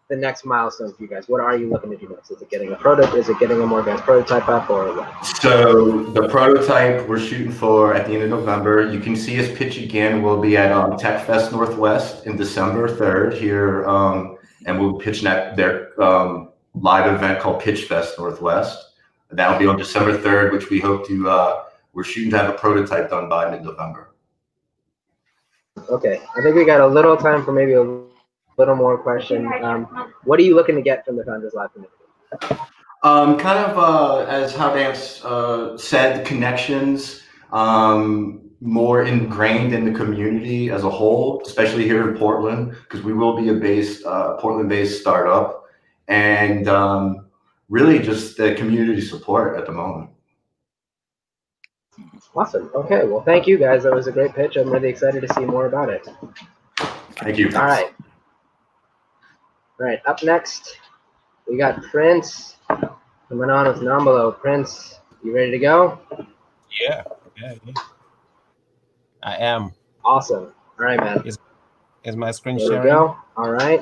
A: the next milestone for you guys? What are you looking to do next? Is it getting a prototype? Is it getting a more advanced prototype up, or what?
F: So the prototype we're shooting for at the end of November. You can see us pitch again. We'll be at Tech Fest Northwest in December 3rd here, and we'll pitch their live event called Pitch Fest Northwest. That'll be on December 3rd, which we hope to. We're shooting to have a prototype done by mid-November.
A: Okay, I think we got a little time for maybe a little more question. What are you looking to get from the Founders Live community?
F: Kind of as How Dance said, connections, more ingrained in the community as a whole, especially here in Portland, because we will be a Portland-based startup, and really just the community support at the moment.
A: Awesome. Okay, well, thank you guys. That was a great pitch. I'm really excited to see more about it.
F: Thank you.
A: All right. All right, up next, we got Prince coming on with Nombolo. Prince, you ready to go?
H: Yeah. I am.
A: Awesome. All right, man.
H: Is my screen
A: There
H: sharing?
A: we go. All right.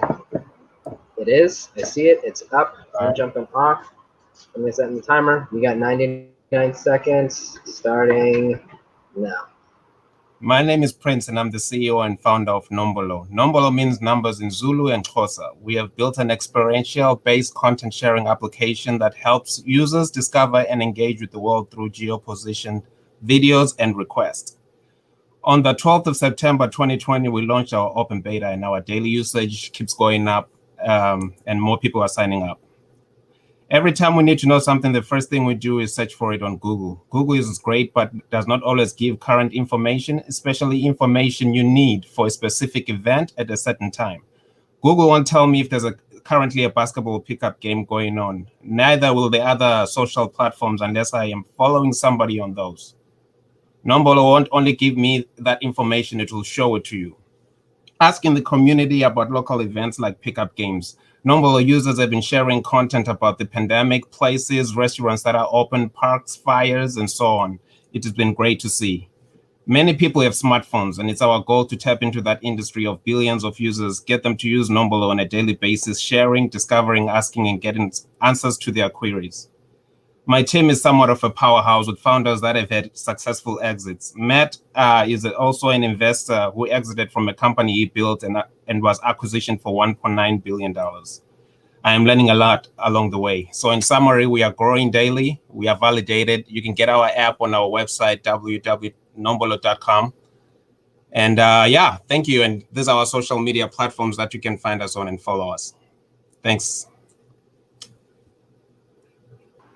A: It is. I see it. It's up. I'm jumping off. I'm going to set the timer. We got 99 seconds starting now.
H: My name is Prince, and I'm the CEO and founder of Nombolo. Nombolo means numbers in Zulu and Xhosa. We have built an experiential-based content sharing application that helps users discover and engage with the world through geo-positioned videos and requests. On the 12th of September 2020, we launched our open beta, and our daily usage keeps going up, and more people are signing up. Every time we need to know something, the first thing we do is search for it on Google. Google is great, but does not always give current information, especially information you need for a specific event at a certain time. Google won't tell me if there's currently a basketball pickup game going on. Neither will the other social platforms unless I am following somebody on those. Nombolo won't only give me that information, it will show it to you. Asking the community about local events like pickup games. Nombolo users have been sharing content about the pandemic, places, restaurants that are open, parks, fires, and so on. It has been great to see. Many people have smartphones, and it's our goal to tap into that industry of billions of users, get them to use Nombolo on a daily basis, sharing, discovering, asking, and getting answers to their queries. My team is somewhat of a powerhouse with founders that have had successful exits. Matt is also an investor who exited from a company he built and was acquisitioned for $1.9 billion. I am learning a lot along the way. So in summary, we are growing daily. We are validated. You can get our app on our website, www.nombolo.com. And yeah, thank you. And these are our social media platforms that you can find us on and follow us. Thanks.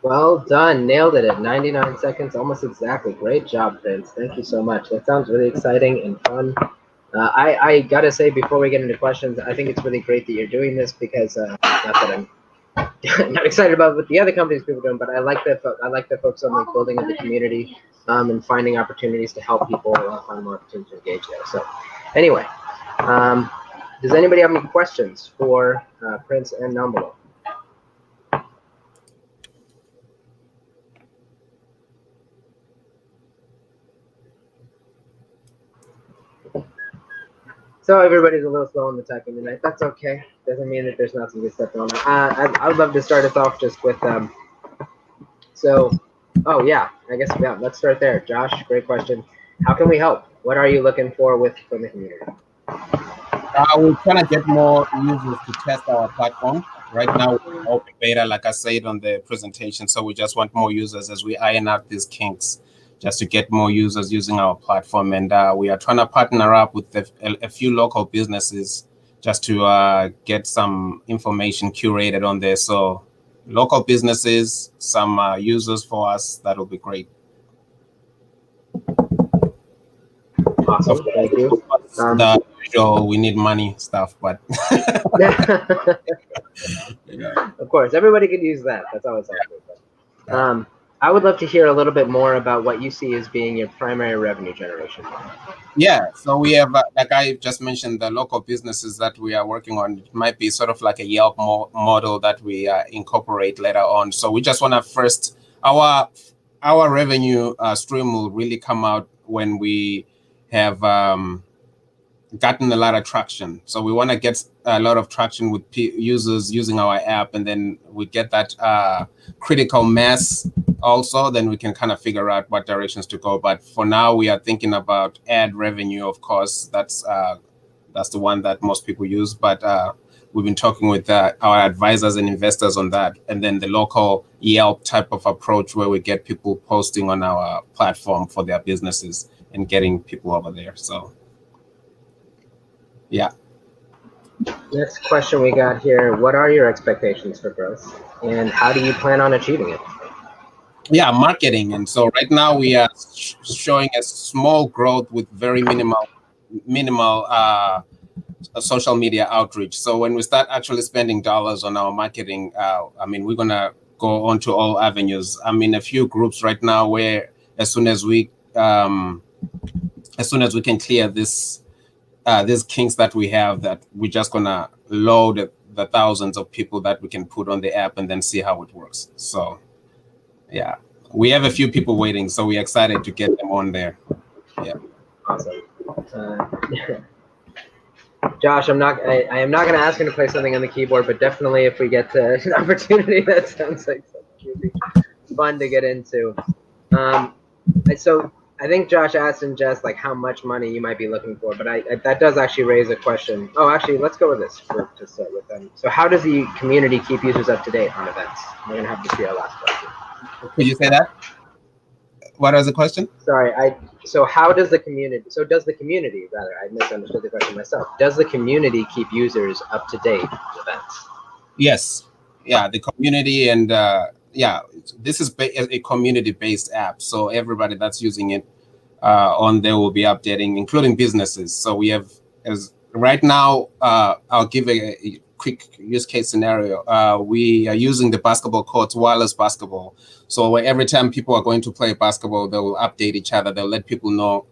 A: Well done. Nailed it at 99 seconds, almost exactly. Great job, Prince. Thank you so much. That sounds really exciting and fun. I got to say, before we get into questions, I think it's really great that you're doing this because, not that I'm not excited about what the other companies people are doing, but I like that focus on like building of the community and finding opportunities to help people find more opportunities to engage there. So anyway, does anybody have any questions for Prince and Nombolo? So everybody's a little slow on the typing tonight. That's okay. Doesn't mean that there's not some good stuff going on. I'd love to start us off just with oh yeah, I guess yeah. Let's start there. Josh, great question. How can we help? What are you looking for from the community?
H: We're trying to get more users to test our platform. Right now, we're open beta, like I said on the presentation. So we just want more users as we iron out these kinks, just to get more users using our platform. And we are trying to partner up with a few local businesses just to get some information curated on there. So local businesses, some users for us, that'll be great.
A: Awesome. Thank you.
H: The usual, we need money stuff, but
A: Of course, everybody could use that. That's always helpful. I would love to hear a little bit more about what you see as being your primary revenue generation.
H: Yeah, so we have, like I just mentioned, the local businesses that we are working on. It might be sort of like a Yelp model that we incorporate later on. So we just want to first, our revenue stream will really come out when we have gotten a lot of traction. So we want to get a lot of traction with users using our app, and then we get that critical mass also, then we can kind of figure out what directions to go. But for now, we are thinking about ad revenue, of course. That's the one that most people use, but we've been talking with our advisors and investors on that. And then the local Yelp type of approach where we get people posting on our platform for their businesses and getting people over there. So yeah.
A: Next question we got here, what are your expectations for growth and how do you plan on achieving it?
H: Yeah, marketing. And so right now we are showing a small growth with very minimal social media outreach. So when we start actually spending dollars on our marketing, I mean, we're gonna go onto all avenues. I'm in a few groups right now where as soon as we can clear these kinks that we have, that we're just gonna load the thousands of people that we can put on the app and then see how it works. So yeah, we have a few people waiting, so we're excited to get them on there. Yeah.
A: Awesome. Josh, I am not going to ask him to play something on the keyboard, but definitely if we get an opportunity, that sounds like something really fun to get into. So I think Josh asked in jest like how much money you might be looking for, but that does actually raise a question. Oh, actually, let's go with this to start with them. So how does the community keep users up to date on events? We're going to have to see our last question.
H: Could you say that? What was the question?
A: Sorry, so how does the community, does the community, rather, I misunderstood the question myself. Does the community keep users up to date with events?
H: Yes. Yeah, the community, and yeah, this is a community-based app. So everybody that's using it on there will be updating, including businesses. So we have, as right now, I'll give a quick use case scenario. We are using the basketball courts, wireless basketball. So every time people are going to play basketball, they will update each other. They'll let people know,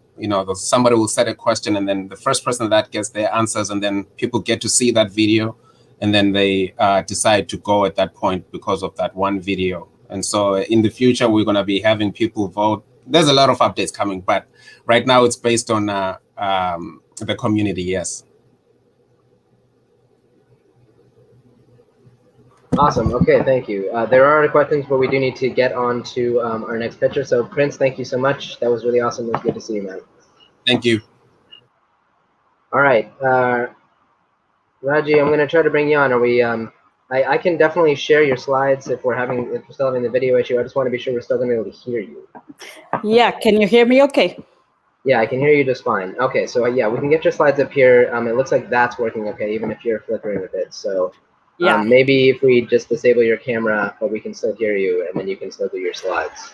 H: somebody will set a question, and then the first person that gets their answers, and then people get to see that video, and then they decide to go at that point because of that one video. And so in the future, we're going to be having people vote. There's a lot of updates coming, but right now it's based on the community, yes.
A: Awesome. Okay, thank you. There are other questions, but we do need to get on to our next pitcher. So Prince, thank you so much. That was really awesome. It was good to see you, man.
H: Thank you.
A: All right. Raji, I'm going to try to bring you on. Are we? I can definitely share your slides if we're still having the video issue. I just want to be sure we're still going to be able to hear you.
I: Yeah, can you hear me okay?
A: Yeah, I can hear you just fine. Okay, so yeah, we can get your slides up here. It looks like that's working okay, even if you're flickering a bit. So yeah, maybe if we just disable your camera, but we can still hear you, and then you can still do your slides.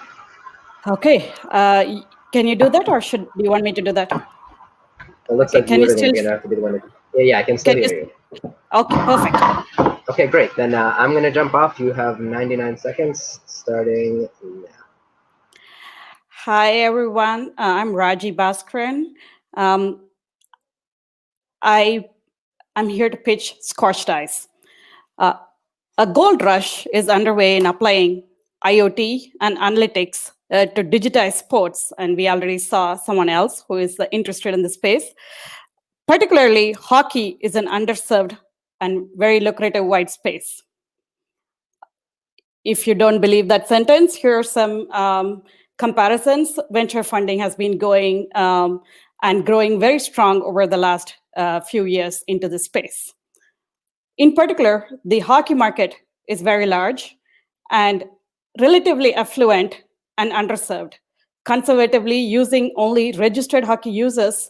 I: Okay. Can you do that, or do you want me to do that?
A: It looks like you're going to have to be the one to. Yeah, I can still hear you.
I: Okay, perfect.
A: Okay, great. Then I'm going to jump off. You have 99 seconds starting now.
I: Hi, everyone. I'm Raji Bhaskaran. I'm here to pitch Scorched Ice. A gold rush is underway in applying IoT and analytics to digitize sports, and we already saw someone else who is interested in the space. Particularly, hockey is an underserved and very lucrative white space. If you don't believe that sentence, here are some comparisons. Venture funding has been going and growing very strong over the last few years into the space. In particular, the hockey market is very large and relatively affluent and underserved. Conservatively, using only registered hockey users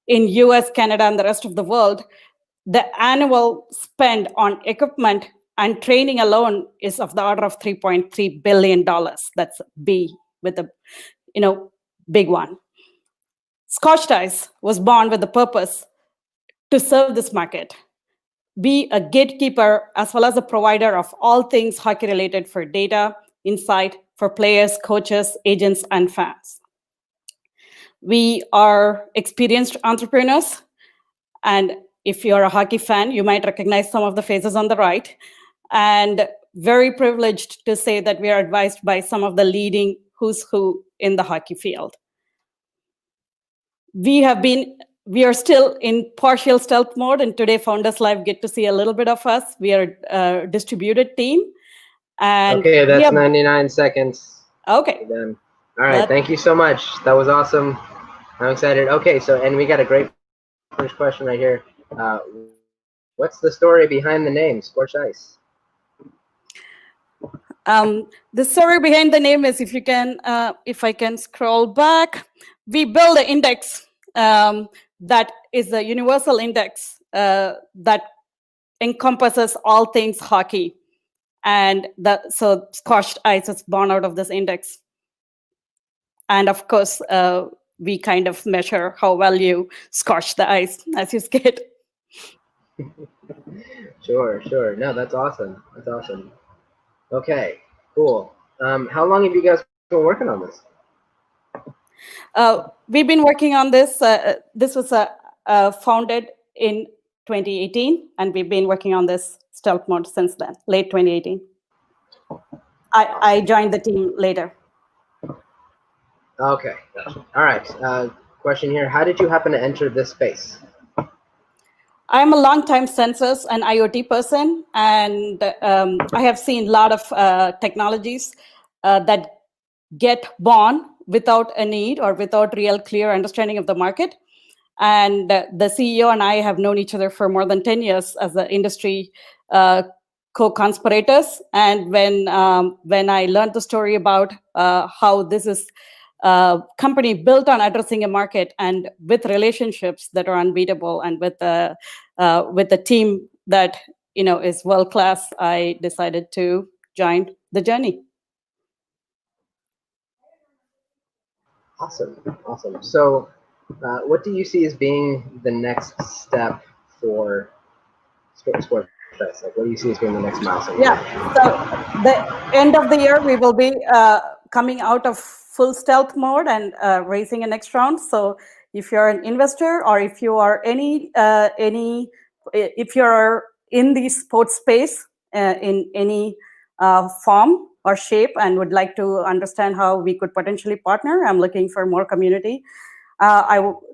I: in US, Canada, and the rest of the world, the annual spend on equipment and training alone is of the order of $3.3 billion. That's B with a big one. Scotch Dice was born with the purpose to serve this market, be a gatekeeper as well as a provider of all things hockey related for data, insight for players, coaches, agents, and fans. We are experienced entrepreneurs, and if you're a hockey fan, you might recognize some of the faces on the right, and very privileged to say that we are advised by some of the leading who's who in the hockey field. We are still in partial stealth mode, and today Founders Live get to see a little bit of us. We are a distributed team. And
A: okay, that's 99 seconds.
I: Okay.
A: Done. All right, thank you so much. That was awesome. I'm excited. Okay, so, and we got a great first question right here. What's the story behind the name, Scorched Ice?
I: The story behind the name is, if I can scroll back, we build an index that is a universal index that encompasses all things hockey. And so Scorched Ice is born out of this index. And of course, we kind of measure how well you scorch the ice as you skate.
A: Sure. No, that's awesome. That's awesome. Okay, cool. How long have you guys been working on this?
I: We've been working on this. This was founded in 2018, and we've been working on this stealth mode since then, late 2018. I joined the team later.
A: Okay, gotcha. All right. Question here: how did you happen to enter this space?
I: I'm a long-time sensors and IoT person, and I have seen a lot of technologies that get born without a need or without real clear understanding of the market. And the CEO and I have known each other for more than 10 years as the industry co-conspirators. And when I learned the story about how this is a company built on addressing a market and with relationships that are unbeatable and with a team that is world class, I decided to join the journey.
A: Awesome. So, what do you see as being the next step for Scorched Ice? Like, what do you see as being the next milestone?
I: Yeah. So the end of the year, we will be coming out of full stealth mode and raising a next round. So if you're an investor or if you are if you're in the sports space in any form or shape and would like to understand how we could potentially partner, I'm looking for more community.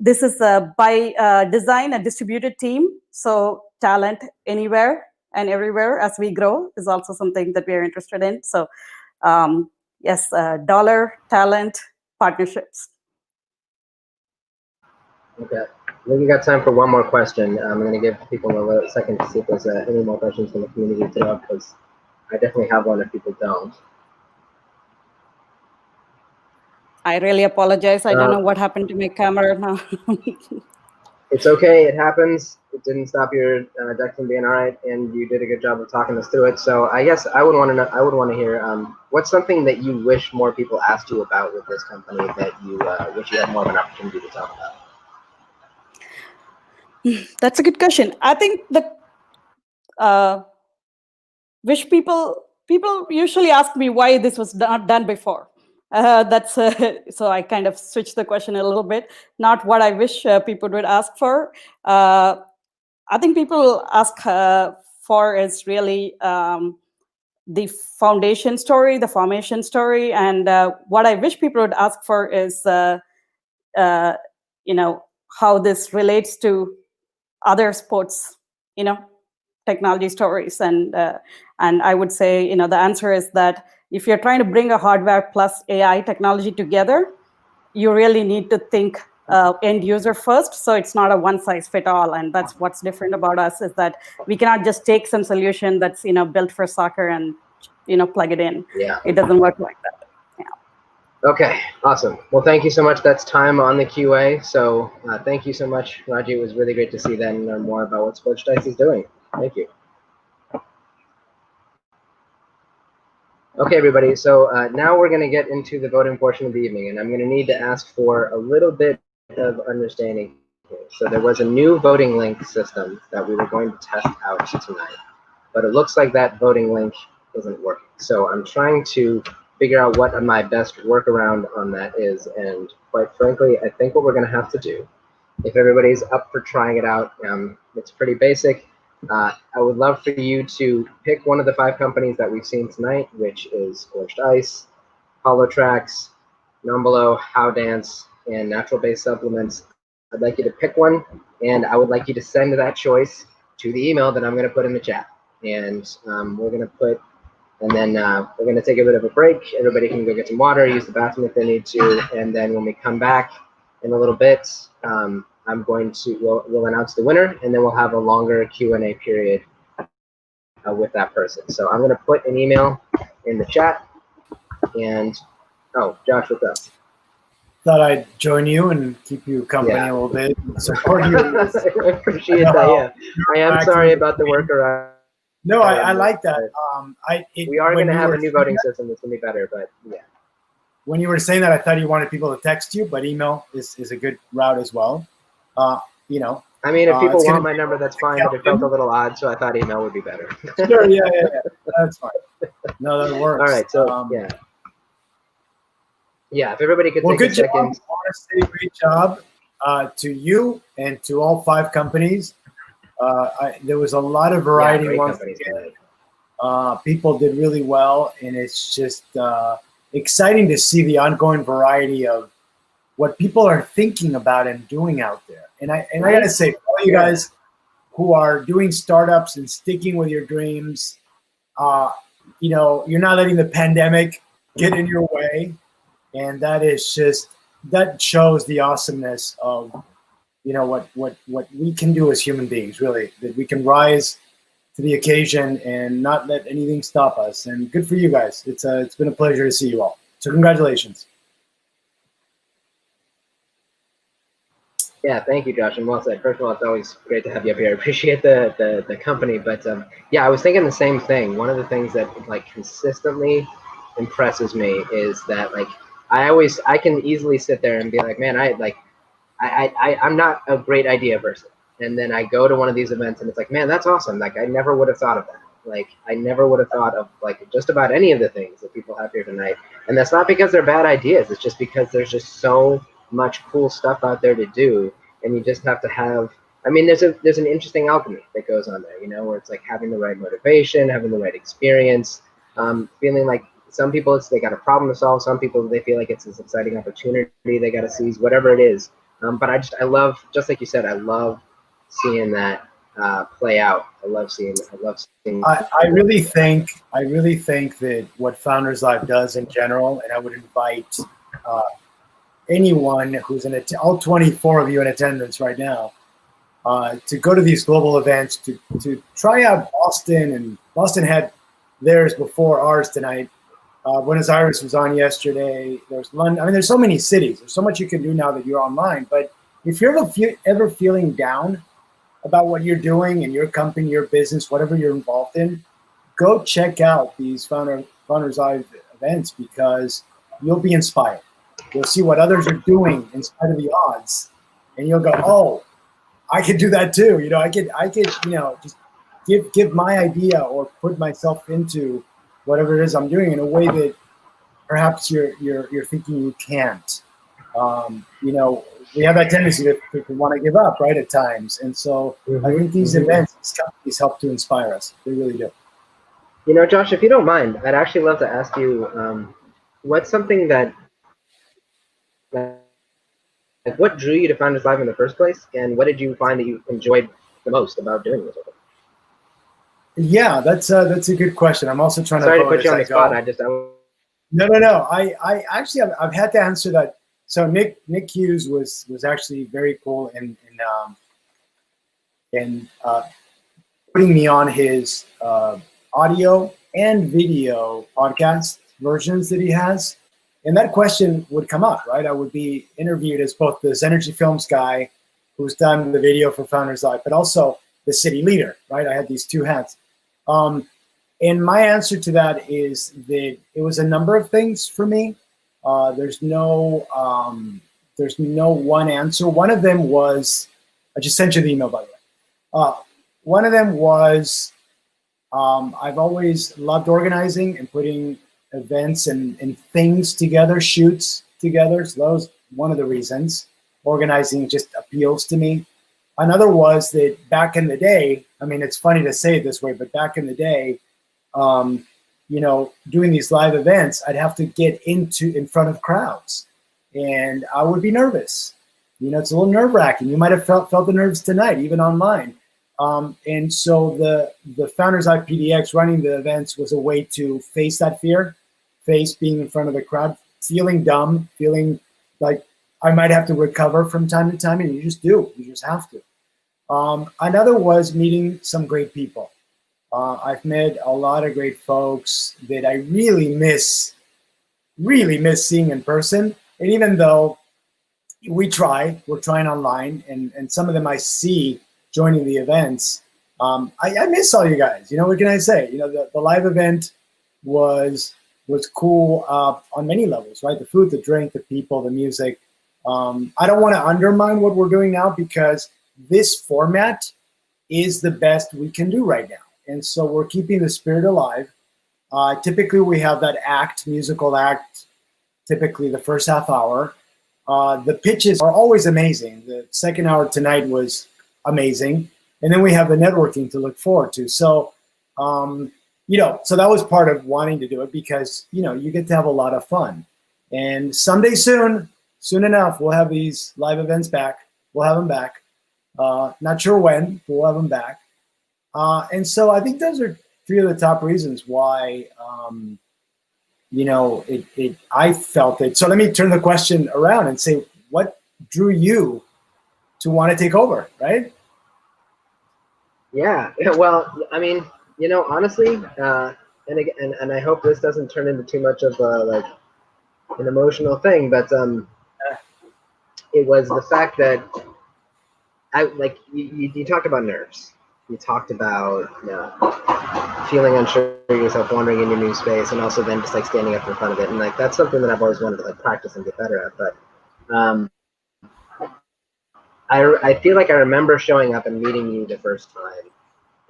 I: This is by design a distributed team, so talent anywhere and everywhere as we grow is also something that we are interested in. So yes, dollar, talent, partnerships.
A: Okay. I think we got time for one more question. I'm going to give people a second to see if there's any more questions from the community today, because I definitely have one if people don't.
I: I really apologize. I don't know what happened to my camera now.
A: It's okay. It happens. It didn't stop your deck from being all right, and you did a good job of talking us through it. So I guess I would want to know. I would want to hear what's something that you wish more people asked you about with this company that you wish you had more of an opportunity to talk about.
I: That's a good question. I think the wish people usually ask me why this was not done before. So I kind of switched the question a little bit. Not what I wish people would ask for. I think people ask for is really the foundation story, the formation story, and what I wish people would ask for is how this relates to other sports, technology stories, and I would say, the answer is that if you're trying to bring a hardware plus AI technology together, you really need to think end user first. So it's not a one size fit all, and that's what's different about us is that we cannot just take some solution that's built for soccer and plug it in.
A: Yeah,
I: it doesn't work like that.
A: Okay, awesome. Well, thank you so much. That's time on the QA. So thank you so much, Raji. It was really great to see that and learn more about what Scorched Ice is doing. Thank you. Okay, everybody. So now we're going to get into the voting portion of the evening, and I'm going to need to ask for a little bit of understanding here. So there was a new voting link system that we were going to test out tonight, but it looks like that voting link isn't working. So I'm trying to figure out what my best workaround on that is, and quite frankly, I think what we're going to have to do, if everybody's up for trying it out, it's pretty basic. I would love for you to pick one of the 5 companies that we've seen tonight, which is Scorched Ice, Hollow Tracks, Numbolo, How Dance, and Natural Base Supplements. I'd like you to pick one, and I would like you to send that choice to the email that I'm going to put in the chat. And we're going to put, and then we're going to take a bit of a break. Everybody can go get some water, use the bathroom if they need to, and then when we come back in a little bit, I'm going to, we'll announce the winner, and then we'll have a longer Q&A period with that person. So I'm going to put an email in the chat, and oh, Josh, what's up?
B: Thought I'd join you and keep you company a little bit. Support you.
A: I appreciate that. Yeah, I am sorry about the workaround.
B: No, I like that.
A: We are going to have a new voting system that's going to be better, but yeah.
B: When you were saying that, I thought you wanted people to text you, but email is a good route as well. You know.
A: I mean, if people want my number, that's fine, but it felt a little odd, so I thought email would be better.
B: Sure, yeah. That's fine. No, that works.
A: All right, so yeah, if everybody could take a second.
B: I want to say great job to you and to all 5 companies. There was a lot of variety once again. People did really well, and it's just exciting to see the ongoing variety of what people are thinking about and doing out there. And I gotta say, for all you guys who are doing startups and sticking with your dreams, you know, you're not letting the pandemic get in your way. And that shows the awesomeness of, you know, what we can do as human beings, really, that we can rise to the occasion and not let anything stop us. And good for you guys. It's been a pleasure to see you all. So congratulations.
A: Yeah, thank you, Josh, and well said. First of all, it's always great to have you up here. I appreciate the company, but yeah, I was thinking the same thing. One of the things that like consistently impresses me is that like I can easily sit there and be like, man, I'm not a great idea person, and then I go to one of these events and it's like, man, that's awesome. Like I never would have thought of that. Like I never would have thought of like just about any of the things that people have here tonight, and that's not because they're bad ideas. It's just because there's just so much cool stuff out there to do, and you just have to have, I mean, there's an interesting alchemy that goes on there, you know, where it's like having the right motivation, having the right experience, feeling like some people they got a problem to solve, some people they feel like it's this exciting opportunity they got to seize, whatever it is. But I love, just like you said, I love seeing that play out. I love seeing.
B: I really think that what Founders Live does in general, and I would invite anyone who's in all 24 of you in attendance right now to go to these global events, to try out Boston, and Boston had theirs before ours tonight. Buenos Aires was on yesterday. There's London. I mean, there's so many cities. There's so much you can do now that you're online. But if you're ever feeling down about what you're doing in your company, your business, whatever you're involved in, go check out these Founders Live events, because you'll be inspired. You'll see what others are doing in spite of the odds, and you'll go, "Oh, I could do that too." You know, I could, you know, just give my idea or put myself into whatever it is I'm doing in a way that perhaps you're thinking you can't. You know, we have that tendency to want to give up, right, at times. And so I think these events, these companies help to inspire us. They really do.
A: You know, Josh, if you don't mind, I'd actually love to ask you, what's something that like, what drew you to Founders Live in the first place, and what did you find that you enjoyed the most about doing this?
B: Yeah, that's a good question. I'm also trying
A: Sorry
B: to
A: put you on the spot.
B: No. I actually I've had to answer that. So Nick Hughes was actually very cool in putting me on his audio and video podcast versions that he has. And that question would come up, right? I would be interviewed as both the Zenergy Films guy who's done the video for Founders Live, but also the city leader, right? I had these two hats. And my answer to that is that it was a number of things for me. There's no there's no one answer. One of them was, I just sent you the email, by the way. One of them was, I've always loved organizing and putting events and things together, shoots together. So that was one of the reasons. Organizing just appeals to me. Another was that back in the day, I mean, it's funny to say it this way, but back in the day, you know, doing these live events, I'd have to get in front of crowds, and I would be nervous. You know, it's a little nerve-wracking. You might have felt the nerves tonight, even online. And so the Founders Live PDX, running the events, was a way to face that fear, face being in front of the crowd, feeling dumb, feeling like I might have to recover from time to time, and you just do. You just have to. Another was meeting some great people. I've met a lot of great folks that I really miss seeing in person. And even though we're trying online, and some of them I see joining the events, I miss all you guys. You know, what can I say? You know, the live event was cool on many levels, right? The food, the drink, the people, the music. I don't want to undermine what we're doing now, because this format is the best we can do right now. And so we're keeping the spirit alive. Typically we have that musical act, typically the first half hour. The pitches are always amazing. The second hour tonight was amazing. And then we have the networking to look forward to. So, you know, so that was part of wanting to do it, because, you know, you get to have a lot of fun. And someday soon enough, we'll have these live events back. We'll have them back. Not sure when, but we'll have them back. And so I think those are three of the top reasons why, you know, I felt it. So let me turn the question around and say, what drew you to want to take over, right?
A: Yeah, well, I mean, you know, honestly, and I hope this doesn't turn into too much of like an emotional thing, but it was the fact that you talked about nerves. You talked about feeling unsure of yourself, wandering into new space, and also then just like standing up in front of it. And like that's something that I've always wanted to like practice and get better at. But I feel like I remember showing up and meeting you the first time,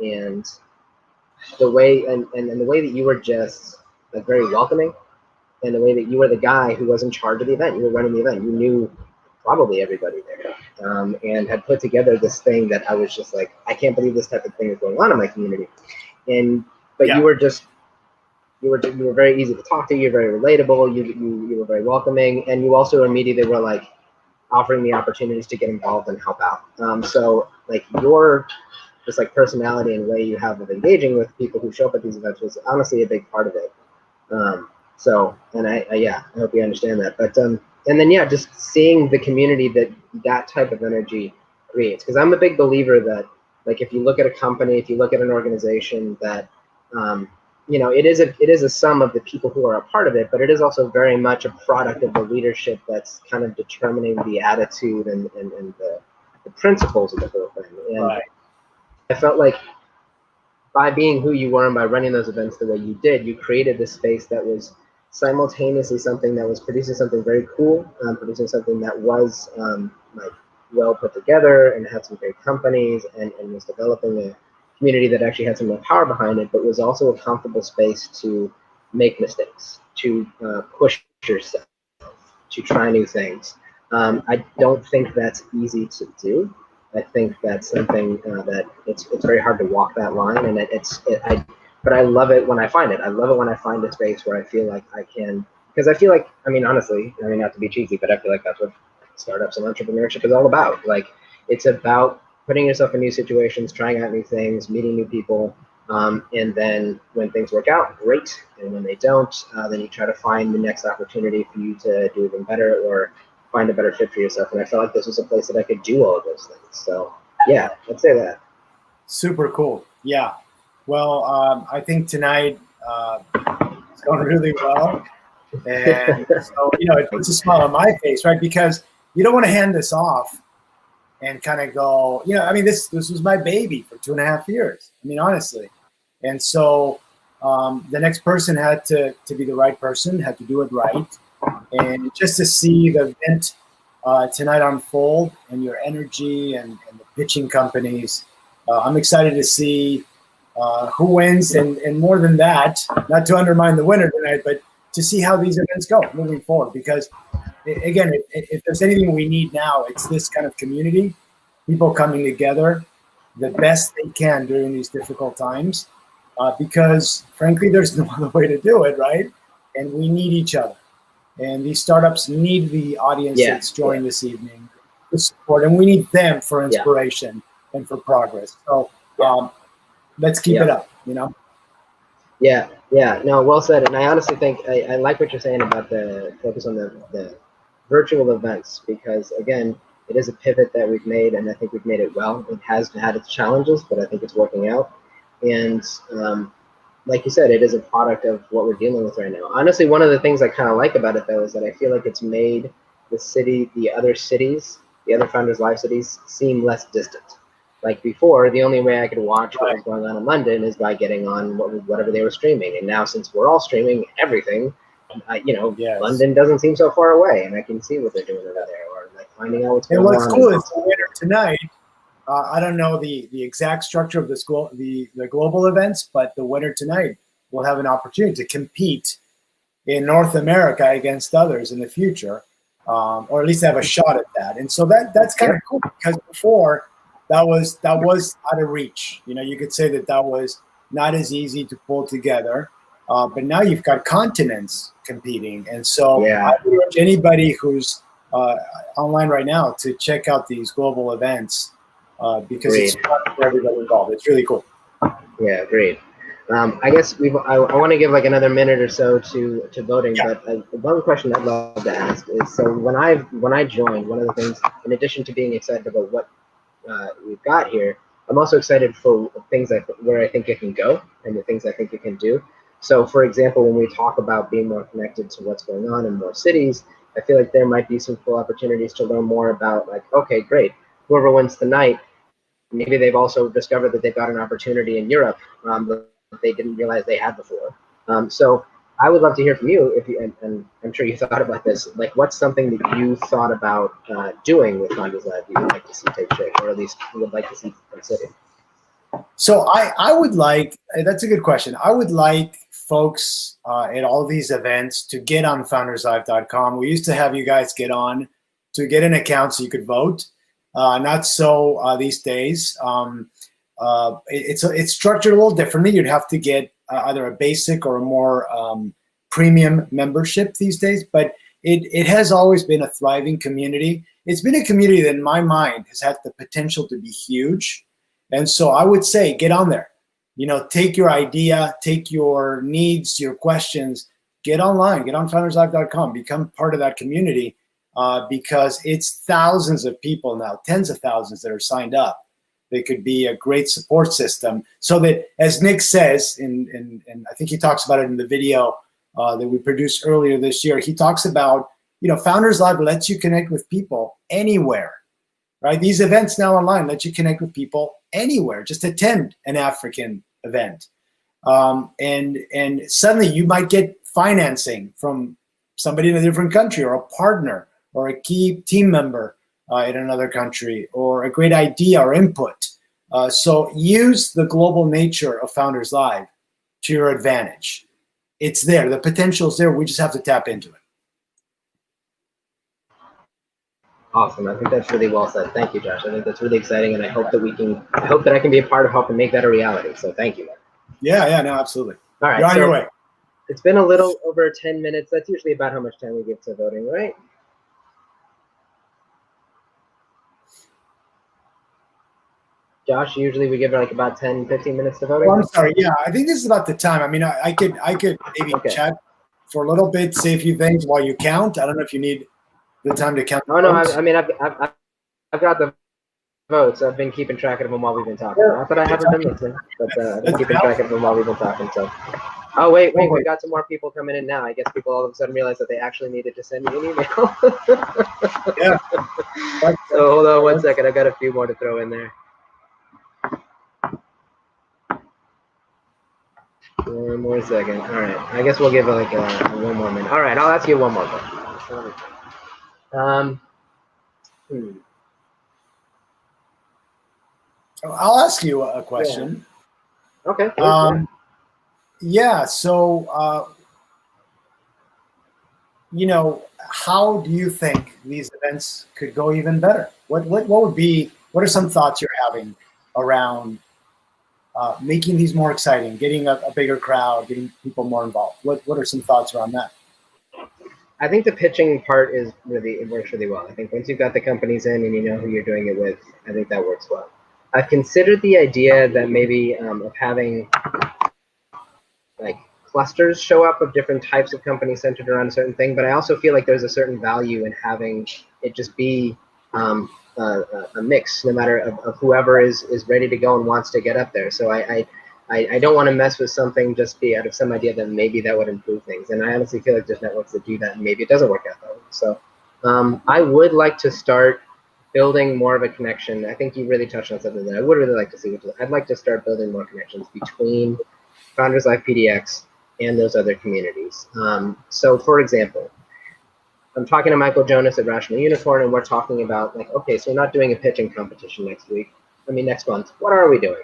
A: and the way and the way that you were just like very welcoming, and the way that you were the guy who was in charge of the event. You were running the event. You knew probably everybody there, and had put together this thing that I was just like, I can't believe this type of thing is going on in my community. But yeah. you were very easy to talk to. You're very relatable. You were very welcoming, and you also immediately were like offering me opportunities to get involved and help out. So like your just like personality and way you have of engaging with people who show up at these events was honestly a big part of it. So, and I hope you understand that. But and then yeah, just seeing the community that type of energy creates, because I'm a big believer that like if you look at a company, if you look at an organization, that you know, it is a sum of the people who are a part of it, but it is also very much a product of the leadership that's kind of determining the attitude and the principles of the whole thing. And right. I felt like by being who you were and by running those events the way you did, you created this space that was simultaneously something that was producing something very cool, producing something that was like well put together and had some great companies, and was developing a community that actually had some real power behind it, but was also a comfortable space to make mistakes, to push yourself, to try new things. I don't think that's easy to do. I think that's something that it's very hard to walk that line, and but I love it when I find it. I love it when I find a space where I feel like I can, because I feel like, I mean, honestly, I mean, not to be cheesy, but I feel like that's what startups and entrepreneurship is all about. Like, it's about putting yourself in new situations, trying out new things, meeting new people, and then when things work out, great. And when they don't, then you try to find the next opportunity for you to do even better or find a better fit for yourself. And I felt like this was a place that I could do all of those things. So yeah, I'd say that.
B: Super cool. Yeah. Well, I think tonight it's going really well. And so, you know, it puts a smile on my face, right? Because you don't want to hand this off and kind of go, you know, I mean, this was my baby for 2.5 years. I mean, honestly. And so the next person had to be the right person, had to do it right. And just to see the event tonight unfold and your energy and the pitching companies. I'm excited to see who wins, and more than that, not to undermine the winner tonight, but to see how these events go moving forward. Because again, if there's anything we need now, it's this kind of community, people coming together the best they can during these difficult times. Because frankly, there's no other way to do it, right? And we need each other. And these startups need the audience that's joined this evening to support, and we need them for inspiration and for progress. So let's keep it up, you know?
A: Yeah, no, well said. And I honestly think I like what you're saying about the focus on the virtual events, because again, it is a pivot that we've made, and I think we've made it well. It has had its challenges, but I think it's working out. And like you said, it is a product of what we're dealing with right now. Honestly, one of the things I kind of like about it, though, is that I feel like it's made the other cities, the other Founders Live cities, seem less distant. Like before, the only way I could watch what was going on in London is by getting on whatever they were streaming. And now, since we're all streaming everything, London doesn't seem so far away, and I can see what they're doing over there, or like finding out what's going on.
B: And what's cool is the winner tonight. I don't know the exact structure of the global events, but the winner tonight will have an opportunity to compete in North America against others in the future, or at least have a shot at that. And so that's kind of cool, because before that was out of reach. You know, you could say that was not as easy to pull together, but now you've got continents competing. And so I would urge anybody who's online right now to check out these global events. Because it's fun for everybody involved. It's really cool.
A: Yeah, great. I guess I want to give like another minute or so to voting, but one question I'd love to ask is, so when I joined, one of the things, in addition to being excited about what we've got here, I'm also excited for things where I think it can go and the things I think it can do. So, for example, when we talk about being more connected to what's going on in more cities, I feel like there might be some cool opportunities to learn more about, like, okay, great, whoever wins tonight, maybe they've also discovered that they've got an opportunity in Europe that they didn't realize they had before. So I would love to hear from you, and I'm sure you thought about this, like what's something that you thought about doing with Founders Live you would like to see take shape, or at least you would like to see considered?
B: So I would like, that's a good question. I would like folks at all these events to get on founderslive.com. We used to have you guys get on to get an account so you could vote. Not so these days. It's structured a little differently. You'd have to get either a basic or a more premium membership these days, but it has always been a thriving community. It's been a community that in my mind has had the potential to be huge. And so I would say, get on there, you know, take your idea, take your needs, your questions, get online, get on founderslive.com, become part of that community. Because it's thousands of people now, tens of thousands that are signed up. They could be a great support system, so that, as Nick says, and I think he talks about it in the video that we produced earlier this year, he talks about, you know, Founders Live lets you connect with people anywhere, right? These events now online let you connect with people anywhere. Just attend an African event. And suddenly you might get financing from somebody in a different country, or a partner, or a key team member in another country, or a great idea or input. So use the global nature of Founders Live to your advantage. It's there. The potential is there. We just have to tap into it.
A: Awesome. I think that's really well said. Thank you, Josh. I think that's really exciting, and I hope that I can be a part of helping make that a reality. So thank you.
B: Yeah, no, absolutely.
A: All right.
B: You're on your way.
A: It's been a little over 10 minutes. That's usually about how much time we give to voting, right? Josh, usually we give like about 10, 15 minutes to voting.
B: Oh, I'm sorry. Yeah, I think this is about the time. I mean, I could maybe chat for a little bit, say a few things while you count. I don't know if you need the time to count.
A: Oh, no, I mean, I've got the votes. I've been keeping track of them while we've been talking. Not that I haven't been listening, but I've been keeping track of them while we've been talking. So, oh wait, we got some more people coming in now. I guess people all of a sudden realize that they actually needed to send me an email.
B: Yeah.
A: So hold on one second. I've got a few more to throw in there. One more second. All right. I guess we'll give like one more minute. All right. I'll ask you one more question.
B: I'll ask you a question.
A: Yeah. Okay.
B: Yeah. So, how do you think these events could go even better? What are some thoughts you're having around making these more exciting, getting a bigger crowd, getting people more involved? What are some thoughts around that?
A: I think the pitching part it works really well. I think once you've got the companies in and you know who you're doing it with, I think that works well. I've considered the idea that maybe of having like clusters show up of different types of companies centered around a certain thing, but I also feel like there's a certain value in having it just be a mix, no matter of whoever is ready to go and wants to get up there. So I don't want to mess with something just be out of some idea that maybe that would improve things. And I honestly feel like there's networks that do that and maybe it doesn't work out that way. So I would like to start building more of a connection. I think you really touched on something that I would really like to see, which is I'd like to start building more connections between Founders Life PDX and those other communities. So for example, I'm talking to Michael Jonas at Rational Unicorn, and we're talking about like, okay, so we're not doing a pitching competition next month. What are we doing?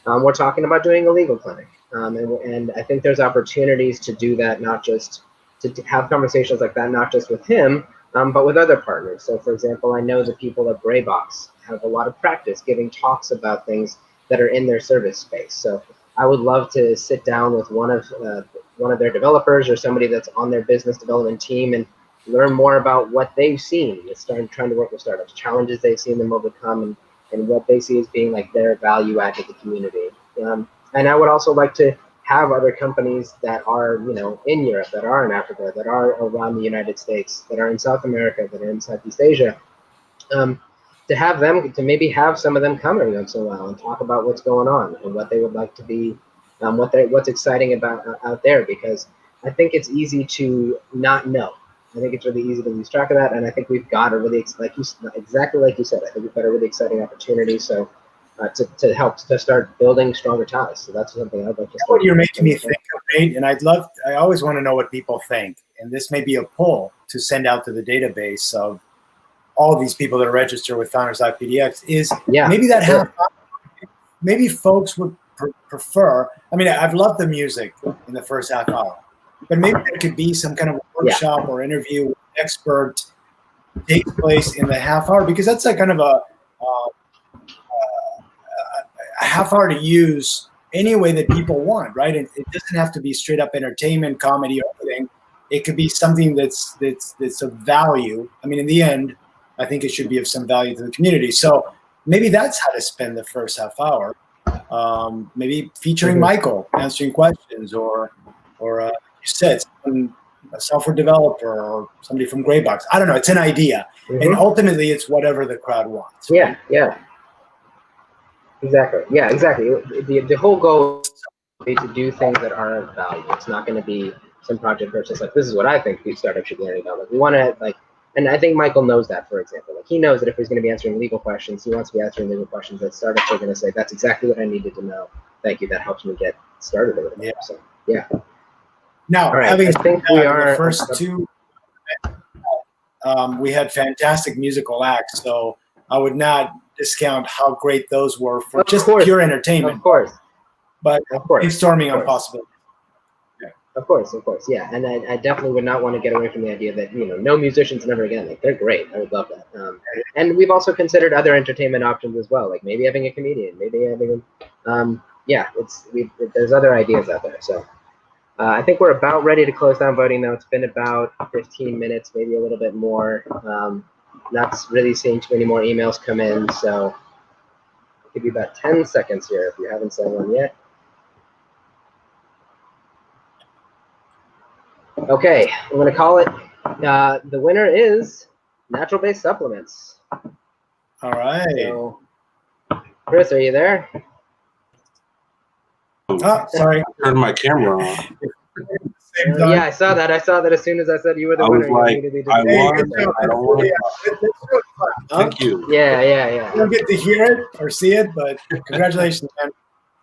A: We're talking about doing a legal clinic. And I think there's opportunities to do that, not just to have conversations like that, not just with him, but with other partners. So for example, I know the people at Graybox have a lot of practice giving talks about things that are in their service space. So I would love to sit down with one of their developers or somebody that's on their business development team and learn more about what they've seen. Trying to work with startups, challenges they've seen them overcome, and what they see as being like their value add to the community. And I would also like to have other companies that are, in Europe, that are in Africa, that are around the United States, that are in South America, that are in Southeast Asia, to have them, to maybe have some of them come every once in a while and talk about what's going on and what they would like to be, what's exciting about out there, because I think it's easy to not know. I think it's really easy to lose track of that, and I think we've got a really, exactly like you said, I think we've got a really exciting opportunity. So to help to start building stronger ties. So that's something I'd like to.
B: What you're making me think of, Nate, and I always want to know what people think, and this may be a poll to send out to the database of all of these people that are registered with Founders Life PDX. Is maybe that half, maybe folks would prefer. I mean, I've loved the music in the first half hour, but maybe there could be some kind of workshop or interview with an expert takes place in the half hour, because that's a kind of a half hour to use any way that people want, right? And it doesn't have to be straight up entertainment, comedy, or anything. It could be something that's of value. I mean, in the end, I think it should be of some value to the community. So maybe that's how to spend the first half hour. Maybe featuring Michael answering questions, or you said, a software developer or somebody from Graybox. I don't know. It's an idea, and ultimately, it's whatever the crowd wants. Right?
A: Yeah. Exactly. Yeah, exactly. The whole goal is to do things that are of value. It's not going to be some project where it's just like, this is what I think these startups should be learning about. Like, we want to and I think Michael knows that, for example. Like, he knows that if he's going to be answering legal questions, he wants to be answering legal questions that startups are going to say, that's exactly what I needed to know. Thank you. That helps me get started over there. So, yeah.
B: Now,
A: right.
B: having
A: I think we are
B: the first two, we had fantastic musical acts, so I would not discount how great those were for just pure entertainment.
A: Of course.
B: But brainstorming on possibilities.
A: Of course, yeah. And I definitely would not want to get away from the idea that, no musicians never again. Like, they're great. I would love that. And we've also considered other entertainment options as well, like maybe having a comedian, maybe having, there's other ideas out there. So I think we're about ready to close down voting now. It's been about 15 minutes, maybe a little bit more. Not really seeing too many more emails come in, so I'll give you about 10 seconds here if you haven't sent one yet. Okay, I'm going to call it. The winner is natural-based supplements.
B: All right.
A: So, Chris, are you there?
B: Oh, sorry.
D: I turned my camera on.
A: Yeah, I saw that. As soon as I said you were the winner.
D: I was like, I don't want to. Thank you.
A: Yeah.
B: You don't get to hear it or see it, but congratulations, man.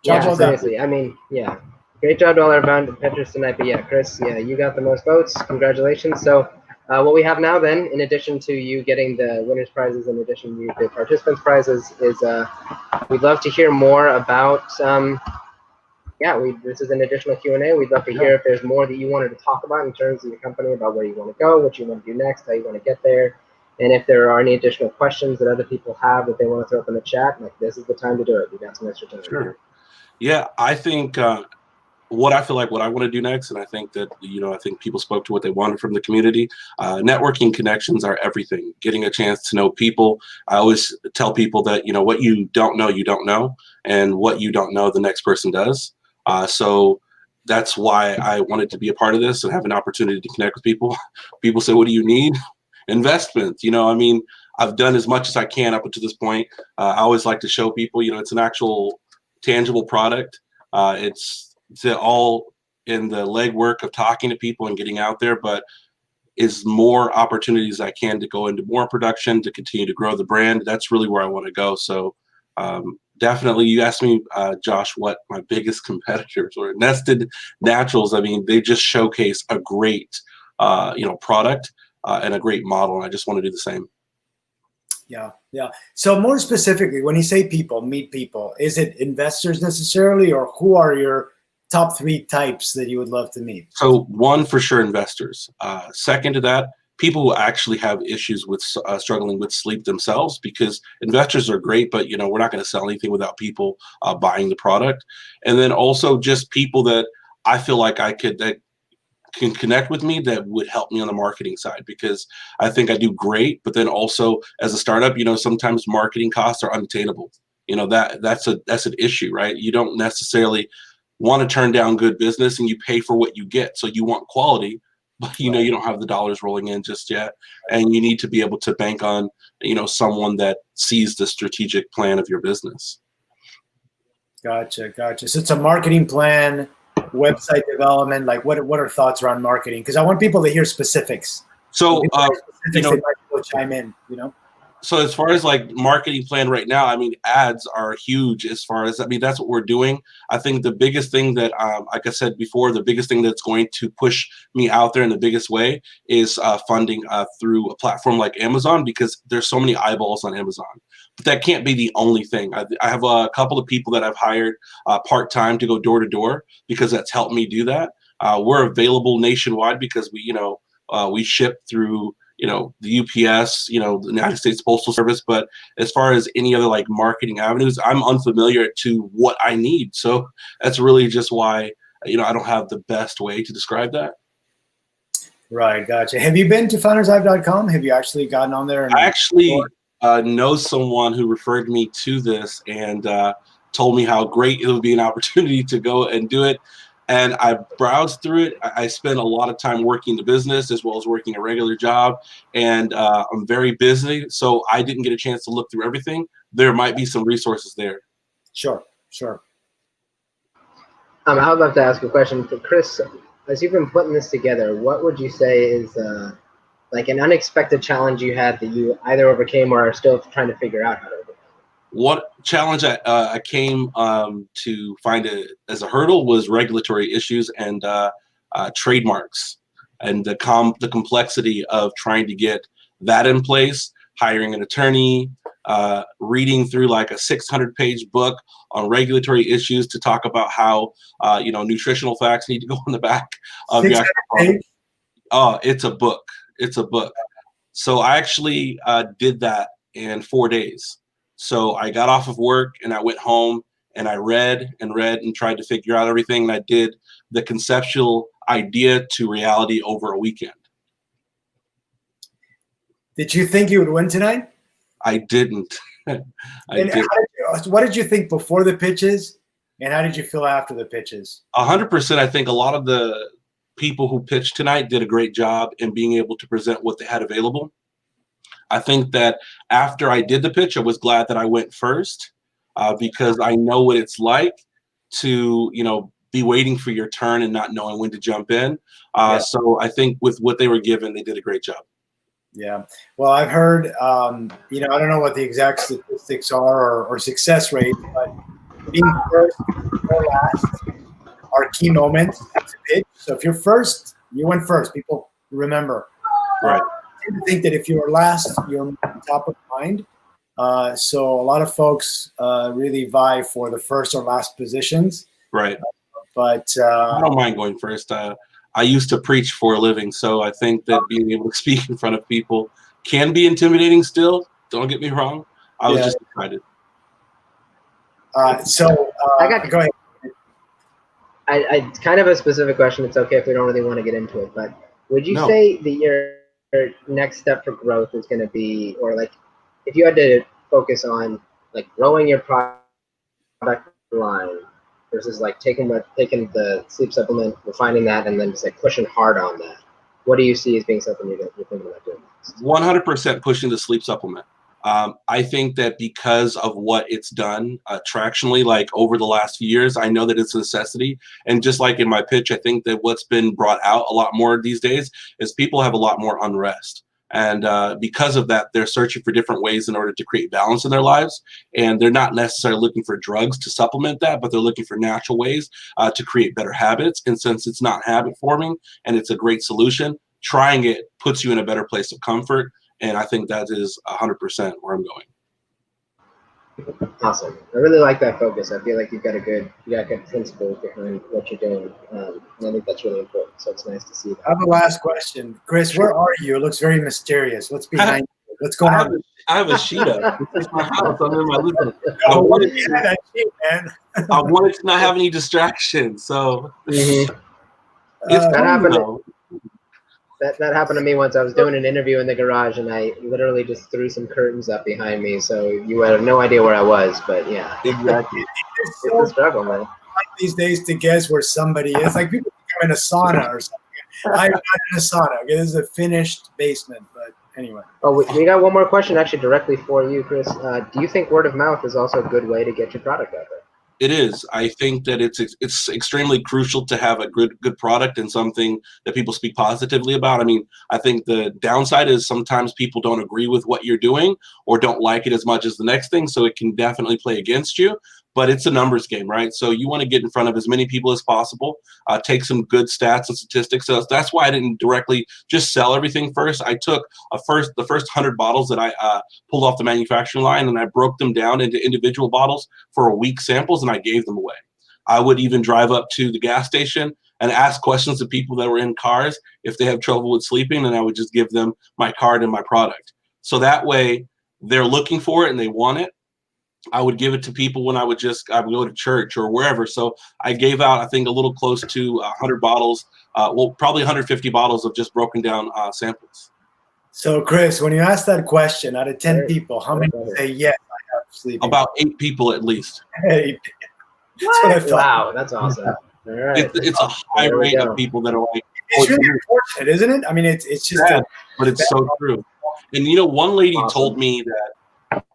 A: Yeah, seriously. I mean, yeah. Great job to all our founders, Petrus tonight. But yeah, Chris, you got the most votes. Congratulations. So What we have now then, in addition to you getting the winners prizes, in addition to the participants prizes, is we'd love to hear more about, this is an additional Q&A. We'd love to hear if there's more that you wanted to talk about in terms of your company, about where you want to go, what you want to do next, how you want to get there. And if there are any additional questions that other people have that they want to throw up in the chat, like, this is the time to do it. We got some extra time.
D: Sure. Yeah, I think what I feel like what I want to do next, and I think that, I think people spoke to what they wanted from the community. Networking connections are everything. Getting a chance to know people. I always tell people that, what you don't know, and what you don't know, the next person does. So that's why I wanted to be a part of this and have an opportunity to connect with people. People say, what do you need? Investment. I've done as much as I can up until this point. I always like to show people, it's an actual tangible product. It's all in the legwork of talking to people and getting out there, but is more opportunities I can to go into more production, to continue to grow the brand. That's really where I want to go. So definitely, you asked me, Josh, what my biggest competitors were. Nested Naturals, they just showcase a great, product and a great model, and I just want to do the same.
B: Yeah. So more specifically, when you say people, meet people, is it investors necessarily, or who are your top 3 types that you would love to meet?
D: So one, for sure, investors. Second to that, people who actually have issues with struggling with sleep themselves, because investors are great, but we're not going to sell anything without people buying the product. And then also just people that I feel like that can connect with me, that would help me on the marketing side, because I think I do great, but then also as a startup, sometimes marketing costs are unattainable. That's an issue, right? You don't necessarily want to turn down good business, and you pay for what you get. So you want quality, but you don't have the dollars rolling in just yet. And you need to be able to bank on, someone that sees the strategic plan of your business.
B: Gotcha. So it's a marketing plan, website development. Like, what are thoughts around marketing? Because I want people to hear specifics.
D: So,
B: they might go chime in,
D: So as far as like marketing plan right now, ads are huge. As far as, that's what we're doing. I think the biggest thing that, like I said before, the biggest thing that's going to push me out there in the biggest way is funding through a platform like Amazon, because there's so many eyeballs on Amazon. But that can't be the only thing. I have a couple of people that I've hired part-time to go door to door, because that's helped me do that. We're available nationwide because we ship through the UPS, the United States Postal Service. But as far as any other like marketing avenues, I'm unfamiliar to what I need. So that's really just why, I don't have the best way to describe that.
B: Right. Gotcha. Have you been to foundershive.com? Have you actually gotten on there?
D: I actually know someone who referred me to this and told me how great it would be an opportunity to go and do it. And I browsed through it. I spent a lot of time working the business as well as working a regular job. And I'm very busy, so I didn't get a chance to look through everything. There might be some resources there.
B: Sure.
A: I would love to ask a question for Chris. As you've been putting this together, what would you say is like an unexpected challenge you had that you either overcame or are still trying to figure out how to overcome?
D: What challenge I came to find as a hurdle was regulatory issues and trademarks, and the complexity of trying to get that in place, hiring an attorney, reading through like a 600-page book on regulatory issues to talk about how nutritional facts need to go on the back of your actual product. Oh, it's a book. So I actually did that in 4 days. So I got off of work and I went home and I read and tried to figure out everything. And I did the conceptual idea to reality over a weekend.
B: Did you think you would win tonight?
D: I didn't.
B: What did you think before the pitches, and how did you feel after the pitches?
D: 100%. I think a lot of the people who pitched tonight did a great job in being able to present what they had available. I think that after I did the pitch, I was glad that I went first because I know what it's like to, be waiting for your turn and not knowing when to jump in. So I think with what they were given, they did a great job.
B: Yeah. Well, I've heard, I don't know what the exact statistics are or success rate, but being first or last are key moments to pitch. So if you're first, you went first. People remember.
D: Right.
B: I think that if you're last, you're top of mind. So a lot of folks really vie for the first or last positions.
D: Right.
B: But
D: I don't mind going first. I used to preach for a living, so I think that being able to speak in front of people can be intimidating still. Don't get me wrong. I was just excited.
B: Go ahead.
A: I kind of a specific question. It's okay if we don't really want to get into it, but would you say that your next step for growth is going to be, or like, if you had to focus on like growing your product line versus like taking the sleep supplement, refining that, and then just like pushing hard on that, what do you see as being something you're thinking about doing next?
D: 100% pushing the sleep supplement. I think that because of what it's done tractionally, like over the last few years, I know that it's a necessity. And just like in my pitch, I think that what's been brought out a lot more these days is people have a lot more unrest. And because of that, they're searching for different ways in order to create balance in their lives. And they're not necessarily looking for drugs to supplement that, but they're looking for natural ways to create better habits. And since it's not habit forming and it's a great solution, trying it puts you in a better place of comfort. And I think that is 100% where I'm going.
A: Awesome. I really like that focus. I feel like you got good principles behind what you're doing. And I think that's really important. So it's nice to see that.
B: I have a last question. Chris, where are you? It looks very mysterious. What's behind you? What's going on?
D: I have a sheet up. This is my house. I'm in my living room. I
B: wanted
D: to not have any distractions. So
A: it's that happened. That happened to me once. I was doing an interview in the garage, and I literally just threw some curtains up behind me, so you had no idea where I was. But yeah,
D: exactly.
A: It's a struggle, man.
B: These days to guess where somebody is, like people think I'm in a sauna or something. I'm not in a sauna. Okay, this is a finished basement, but anyway.
A: Oh, we got one more question actually directly for you, Chris. Do you think word of mouth is also a good way to get your product out there?
D: It is. I think that it's extremely crucial to have a good product and something that people speak positively about. I mean, I think the downside is sometimes people don't agree with what you're doing or don't like it as much as the next thing, so it can definitely play against you. But it's a numbers game, right? So you want to get in front of as many people as possible, take some good stats and statistics. So that's why I didn't directly just sell everything first. I took the first 100 bottles that I pulled off the manufacturing line, and I broke them down into individual bottles for a week samples, and I gave them away. I would even drive up to the gas station and ask questions to people that were in cars if they have trouble with sleeping, and I would just give them my card and my product. So that way they're looking for it and they want it. I would give it to people when I would go to church or wherever. So I gave out, I think, a little close to 100 bottles, probably 150 bottles of just broken down samples.
B: So, Chris, when you ask that question, out of 10 people, how many say yes, I have sleeping?
D: About 8 people at least.
B: 8.
A: Wow, that's awesome. All right.
D: It's a high rate of people that are like,
B: it's really unfortunate, isn't it? I mean, it's just
D: sad, but it's so true. And you know, one lady told me that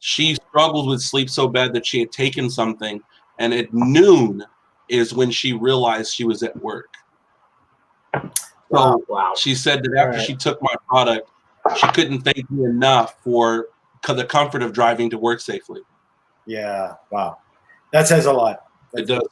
D: she struggled with sleep so bad that she had taken something, and at noon is when she realized she was at work. So she said that after she took my product, she couldn't thank me enough for the comfort of driving to work safely.
B: Yeah, wow. That says a lot.
D: It does.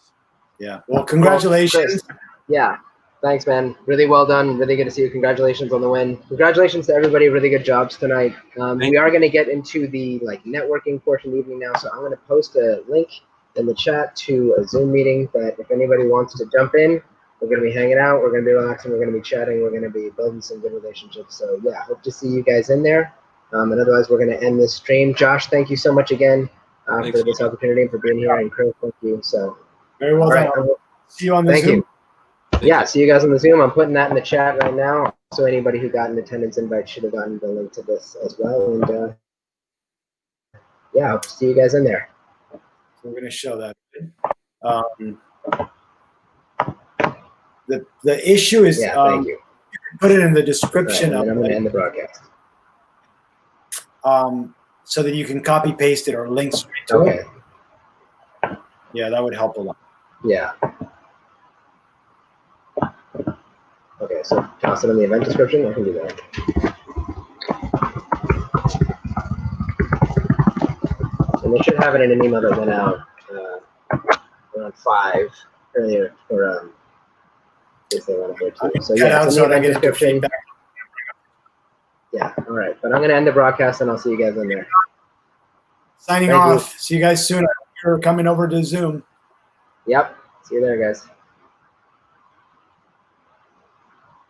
B: Yeah. Well, congratulations.
A: Yeah. Thanks, man. Really well done. Really good to see you. Congratulations on the win. Congratulations to everybody. Really good jobs tonight. We are going to get into the networking portion of the evening now, so I'm going to post a link in the chat to a Zoom meeting that if anybody wants to jump in, we're going to be hanging out. We're going to be relaxing. We're going to be chatting. We're going to be building some good relationships. So yeah, hope to see you guys in there. And otherwise, we're going to end this stream. Josh, thank you so much again for this opportunity and for being here. And Chris, thank you. So
B: very well done. See you on the Zoom.
A: Thank you. Yeah, see you guys on the Zoom. I'm putting that in the chat right now. So anybody who got an attendance invite should have gotten the link to this as well. And yeah, hope to see you guys in there.
B: So we're going to show that. The issue is
A: thank you.
B: You can put it in the description.
A: Right, and then I'm going to end the broadcast.
B: So that you can copy paste it or link straight to it. Yeah, that would help a lot.
A: Yeah. Okay, so toss it in the event description. I can do that. And they should have it in an email that went out around 5 earlier for in case they want to hear too. So yeah, it's in the event description. Yeah, all right. But I'm going to end the broadcast, and I'll see you guys in there.
B: Signing
A: Thank you.
B: off. See you guys soon. You're coming over to Zoom.
A: Yep. See you there, guys.